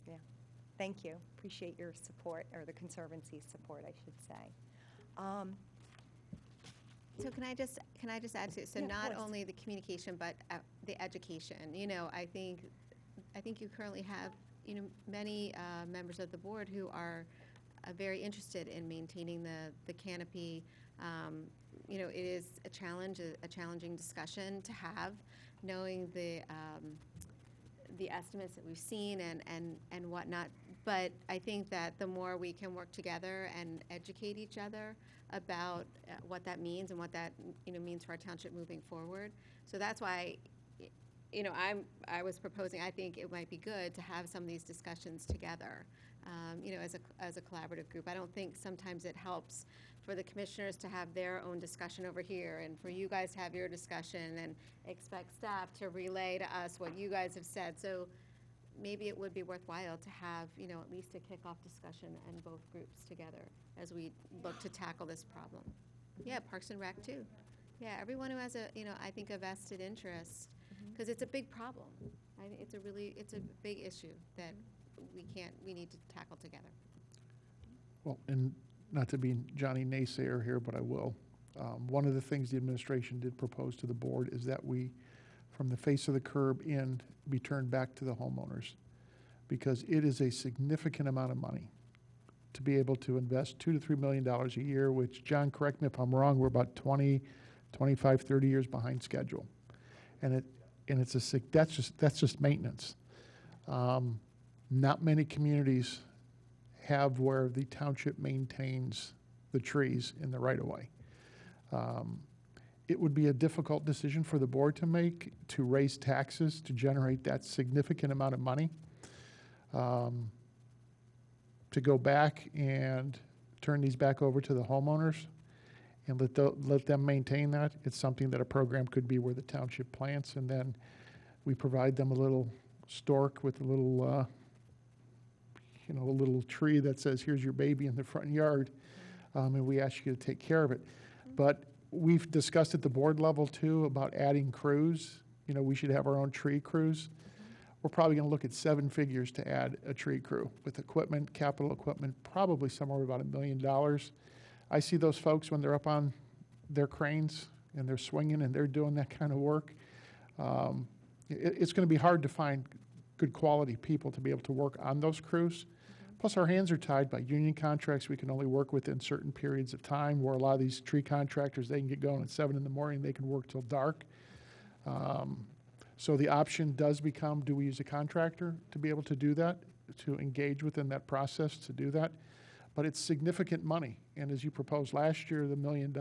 Yeah, thank you. Appreciate your support, or the Conservancy's support, I should say. So can I just add to, so Yeah, of not course. only the communication, but the education. You know, I think you currently have, you know, many members of the board who are very interested in maintaining the canopy. You know, it is a challenging discussion to have, knowing the estimates that we've seen and whatnot. But I think that the more we can work together and educate each other about what that means and what that, you know, means for our township moving forward. So that's why, you know, I was proposing, I think it might be good to have some of these discussions together, you know, as a collaborative group. I don't think sometimes it helps for the commissioners to have their own discussion over here, and for you guys to have your discussion and expect staff to relay to us what you guys have said. So maybe it would be worthwhile to have, you know, at least a kickoff discussion and both groups together as we look to tackle this problem. Yeah, Parks and Rec too. Yeah, everyone who has a, you know, I think a vested interest, because it's a big problem. I think it's a big issue that we need to tackle together. Well, and not to be Johnny naysayer here, but I will. One of the things the administration did propose to the board is that we, from the face of the curb in, be turned back to the homeowners, because it is a significant amount of money to be able to invest $2 to $3 million a year, which, John, correct me if I'm wrong, we're about 20, 25, 30 years behind schedule. And that's just maintenance. Not many communities have where the township maintains the trees in the right-of-way. It would be a difficult decision for the board to make, to raise taxes to generate that significant amount of money. To go back and turn these back over to the homeowners and let them maintain that. It's something that a program could be where the township plants, and then we provide them a little stork with a little, you know, a little tree that says, "Here's your baby in the front yard," and we ask you to take care of it. But we've discussed at the board level too about adding crews. You know, we should have our own tree crews. We're probably going to look at 7 figures to add a tree crew with equipment, capital equipment, probably somewhere about $1 million. I see those folks when they're up on their cranes and they're swinging and they're doing that kind of work. It's going to be hard to find good quality people to be able to work on those crews. Plus, our hands are tied by union contracts we can only work within certain periods of time, where a lot of these tree contractors, they can get going at 7 in the morning, they can work till dark. So the option does become, do we use a contractor to be able to do that, to engage within that process to do that? But it's significant money. And as you proposed last year, the $1 million,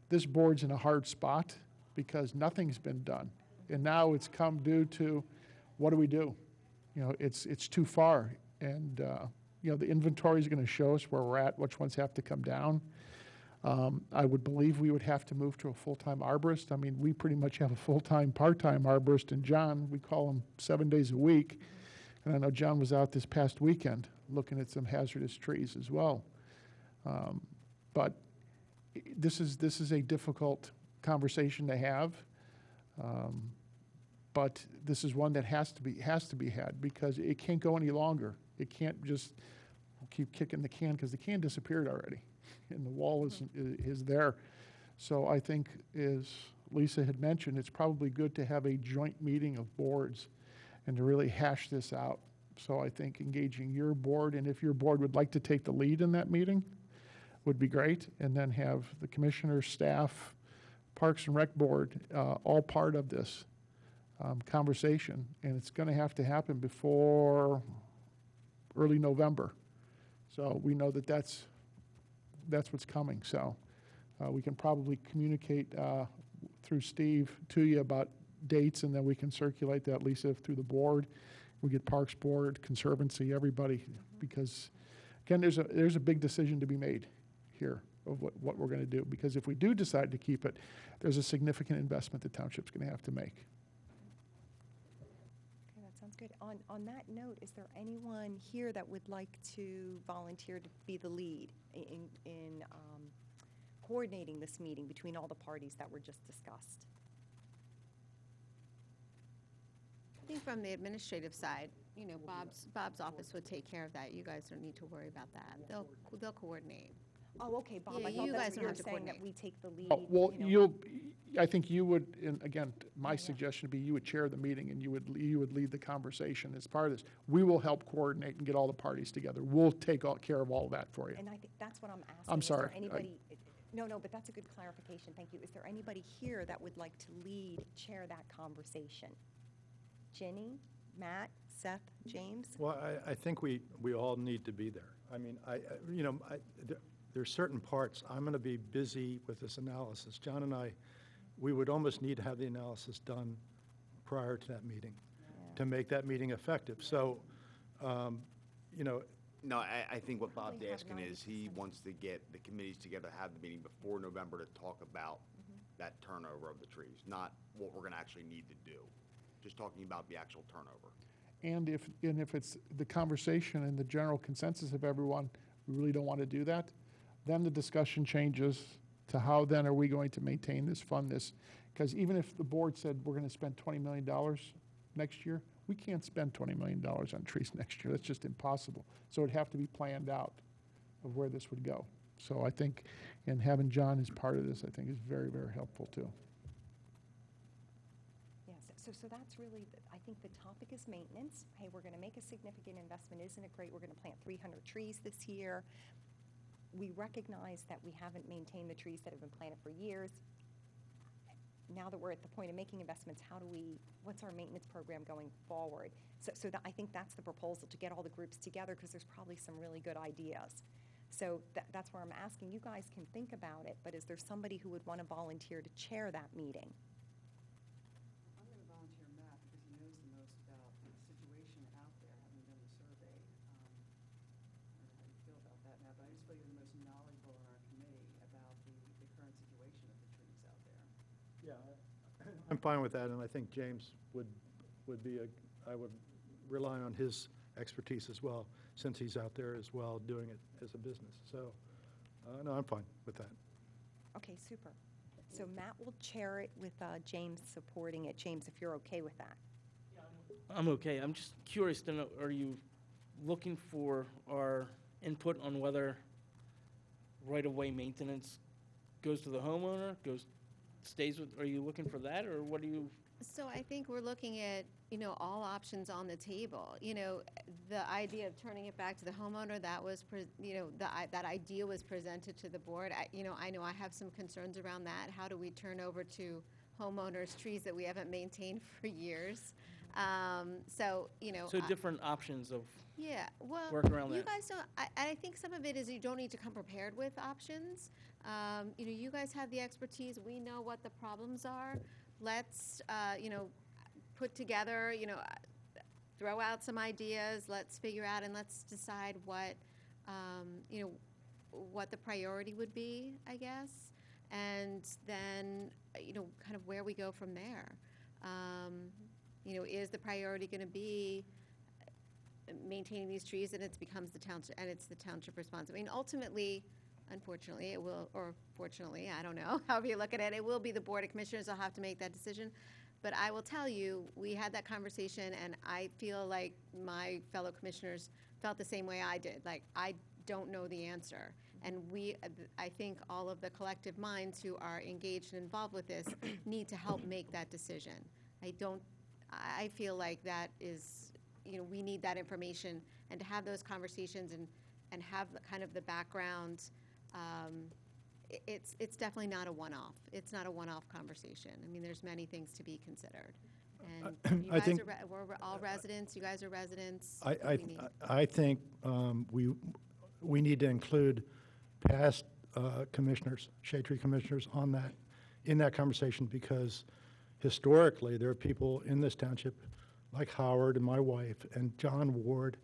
this board's in a hard spot because nothing's been done. And now it's come due to, what do we do? You know, it's too far. And, you know, the inventory is going to show us where we're at, which ones have to come down. I would believe we would have to move to a full-time arborist. I mean, we pretty much have a full-time, part-time arborist, and John, we call him 7 days a week. And I know John was out this past weekend looking at some hazardous trees as well. But this is a difficult conversation to have. But this is one that has to be had, because it can't go any longer. It can't just keep kicking the can, because the can disappeared already, and the wall is there. So I think, as Lisa had mentioned, it's probably good to have a joint meeting of boards and to really hash this out. So I think engaging your board, and if your board would like to take the lead in that meeting, would be great, and then have the commissioners, staff, Parks and Rec board, all part of this conversation. And it's going to have to happen before early November. So we know that that's what's coming. So we can probably communicate through Steve to you about dates, and then we can circulate that, Lisa, through the board. We get Parks Board, Conservancy, everybody, because, again, there's a big decision to be made here of what we're going to do. Because if we do decide to keep it, there's a significant investment the township's going to have to make. Okay, that sounds good. On that note, is there anyone here that would like to volunteer to be the lead in coordinating this meeting between all the parties that were just discussed? I think from the administrative side, you know, Bob's office would take care of that. You guys don't need to worry about that. They'll coordinate. Oh, okay, Bob, Yeah, I thought you that's guys what don't you were have to saying, that coordinate. we take the lead, Oh, well, you know. I think you would, and again, my Yeah. suggestion would be you would chair the meeting and you would lead the conversation as part of this. We will help coordinate and get all the parties together. We'll take care of all that for you. And I think that's what I'm asking. I'm Is there sorry. anybody, no, but that's a good clarification, thank you. Is there anybody here that would like to chair that conversation? Ginny, Matt, Seth, James? Well, I think we all need to be there. I mean, there's certain parts, I'm going to be busy with this analysis. John and I, we would almost need to have the analysis done prior to that meeting to make that meeting effective. So, No, I think what Bob's Probably have asking is he 90%. wants to get the committees together, have the meeting before November to talk about that turnover of the trees, not what we're gonna actually need to do. Just talking about the actual turnover. And if it's the conversation and the general consensus of everyone, we really don't want to do that, then the discussion changes to how then are we going to maintain this, fund this? Because even if the board said we're going to spend $20 million next year, we can't spend $20 million on trees next year. That's just impossible. So it'd have to be planned out of where this would go. So I think, and having John as part of this, I think is very, very helpful too. Yes, so that's really, I think the topic is maintenance. Hey, we're going to make a significant investment. Isn't it great? We're going to plant 300 trees this year. We recognize that we haven't maintained the trees that have been planted for years. Now that we're at the point of making investments, what's our maintenance program going forward? So I think that's the proposal, to get all the groups together, because there's probably some really good ideas. So that's where I'm asking, you guys can think about it, but is there somebody who would want to volunteer to chair that meeting? I'm going to volunteer Matt because he knows the most about the situation out there, having done the survey. I don't know how you feel about that, Matt, but I just feel you're the most knowledgeable in our committee about the current situation of the trees out there. Yeah, I'm fine with that, and I think James would be I would rely on his expertise as well, since he's out there as well doing it as a business. So, no, I'm fine with that. Okay, super. So Matt will chair it with James supporting it. James, if you're okay with that. I'm okay. I'm just curious to know, are you looking for our input on whether right-of-way maintenance goes to the homeowner, stays with, are you looking for that, or what do you? So I think we're looking at, you know, all options on the table. You know, the idea of turning it back to the homeowner, that was, that idea was presented to the board. I know I have some concerns around that. How do we turn over to homeowners trees that we haven't maintained for years? So different options of yeah, well, work around you that. guys don't, I think some of it is you don't need to come prepared with options. You guys have the expertise. We know what the problems are. Let's, put together, throw out some ideas. Let's figure out and let's decide what the priority would be, I guess. And then, kind of where we go from there. Is the priority going to be maintaining these trees, and it becomes the township, and it's the township response. I mean, ultimately, unfortunately, it will, or fortunately, I don't know, however you look at it, it will be the Board of Commissioners that'll have to make that decision. But I will tell you, we had that conversation, and I feel like my fellow commissioners felt the same way I did. Like, I don't know the answer. And I think all of the collective minds who are engaged and involved with this need to help make that decision. I feel like that is, we need that information, and to have those conversations and have kind of the background. It's definitely not a one-off. It's not a one-off conversation. I mean, there's many things to be considered. And you I guys think- we're all residents. You guys are residents. I think we need to include past commissioners, shade tree commissioners, in that conversation, because historically there are people in this township like Howard and my wife and John Ward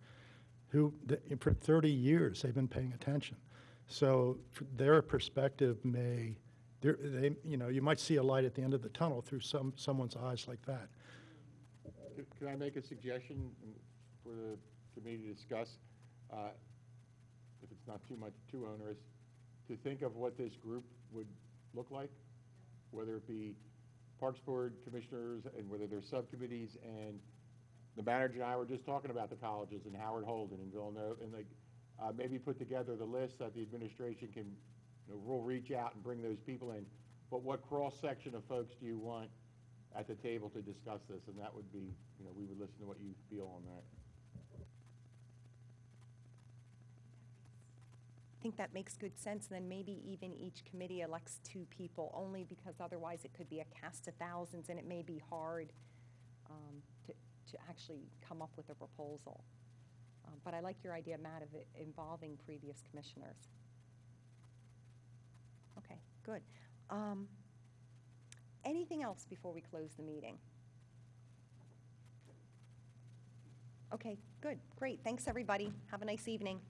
who for 30 years they've been paying attention. So their perspective you might see a light at the end of the tunnel through someone's eyes like that. Can I make a suggestion for the committee to discuss? If it's not too onerous, to think of what this group would look like, whether it be Parks Board commissioners and whether they're subcommittees, and The manager and I were just talking about the colleges in Howard Holden and Villanova, and maybe put together the list that the administration can, we'll reach out and bring those people in. But what cross-section of folks do you want at the table to discuss this? And that would be, we would listen to what you feel on that. I think that makes good sense, and then maybe even each committee elects 2 people, only because otherwise it could be a cast of thousands, and it may be hard to actually come up with a proposal. But I like your idea, Matt, of it involving previous commissioners. Okay, good. Anything else before we close the meeting? Okay, good, great. Thanks, everybody. Have a nice evening.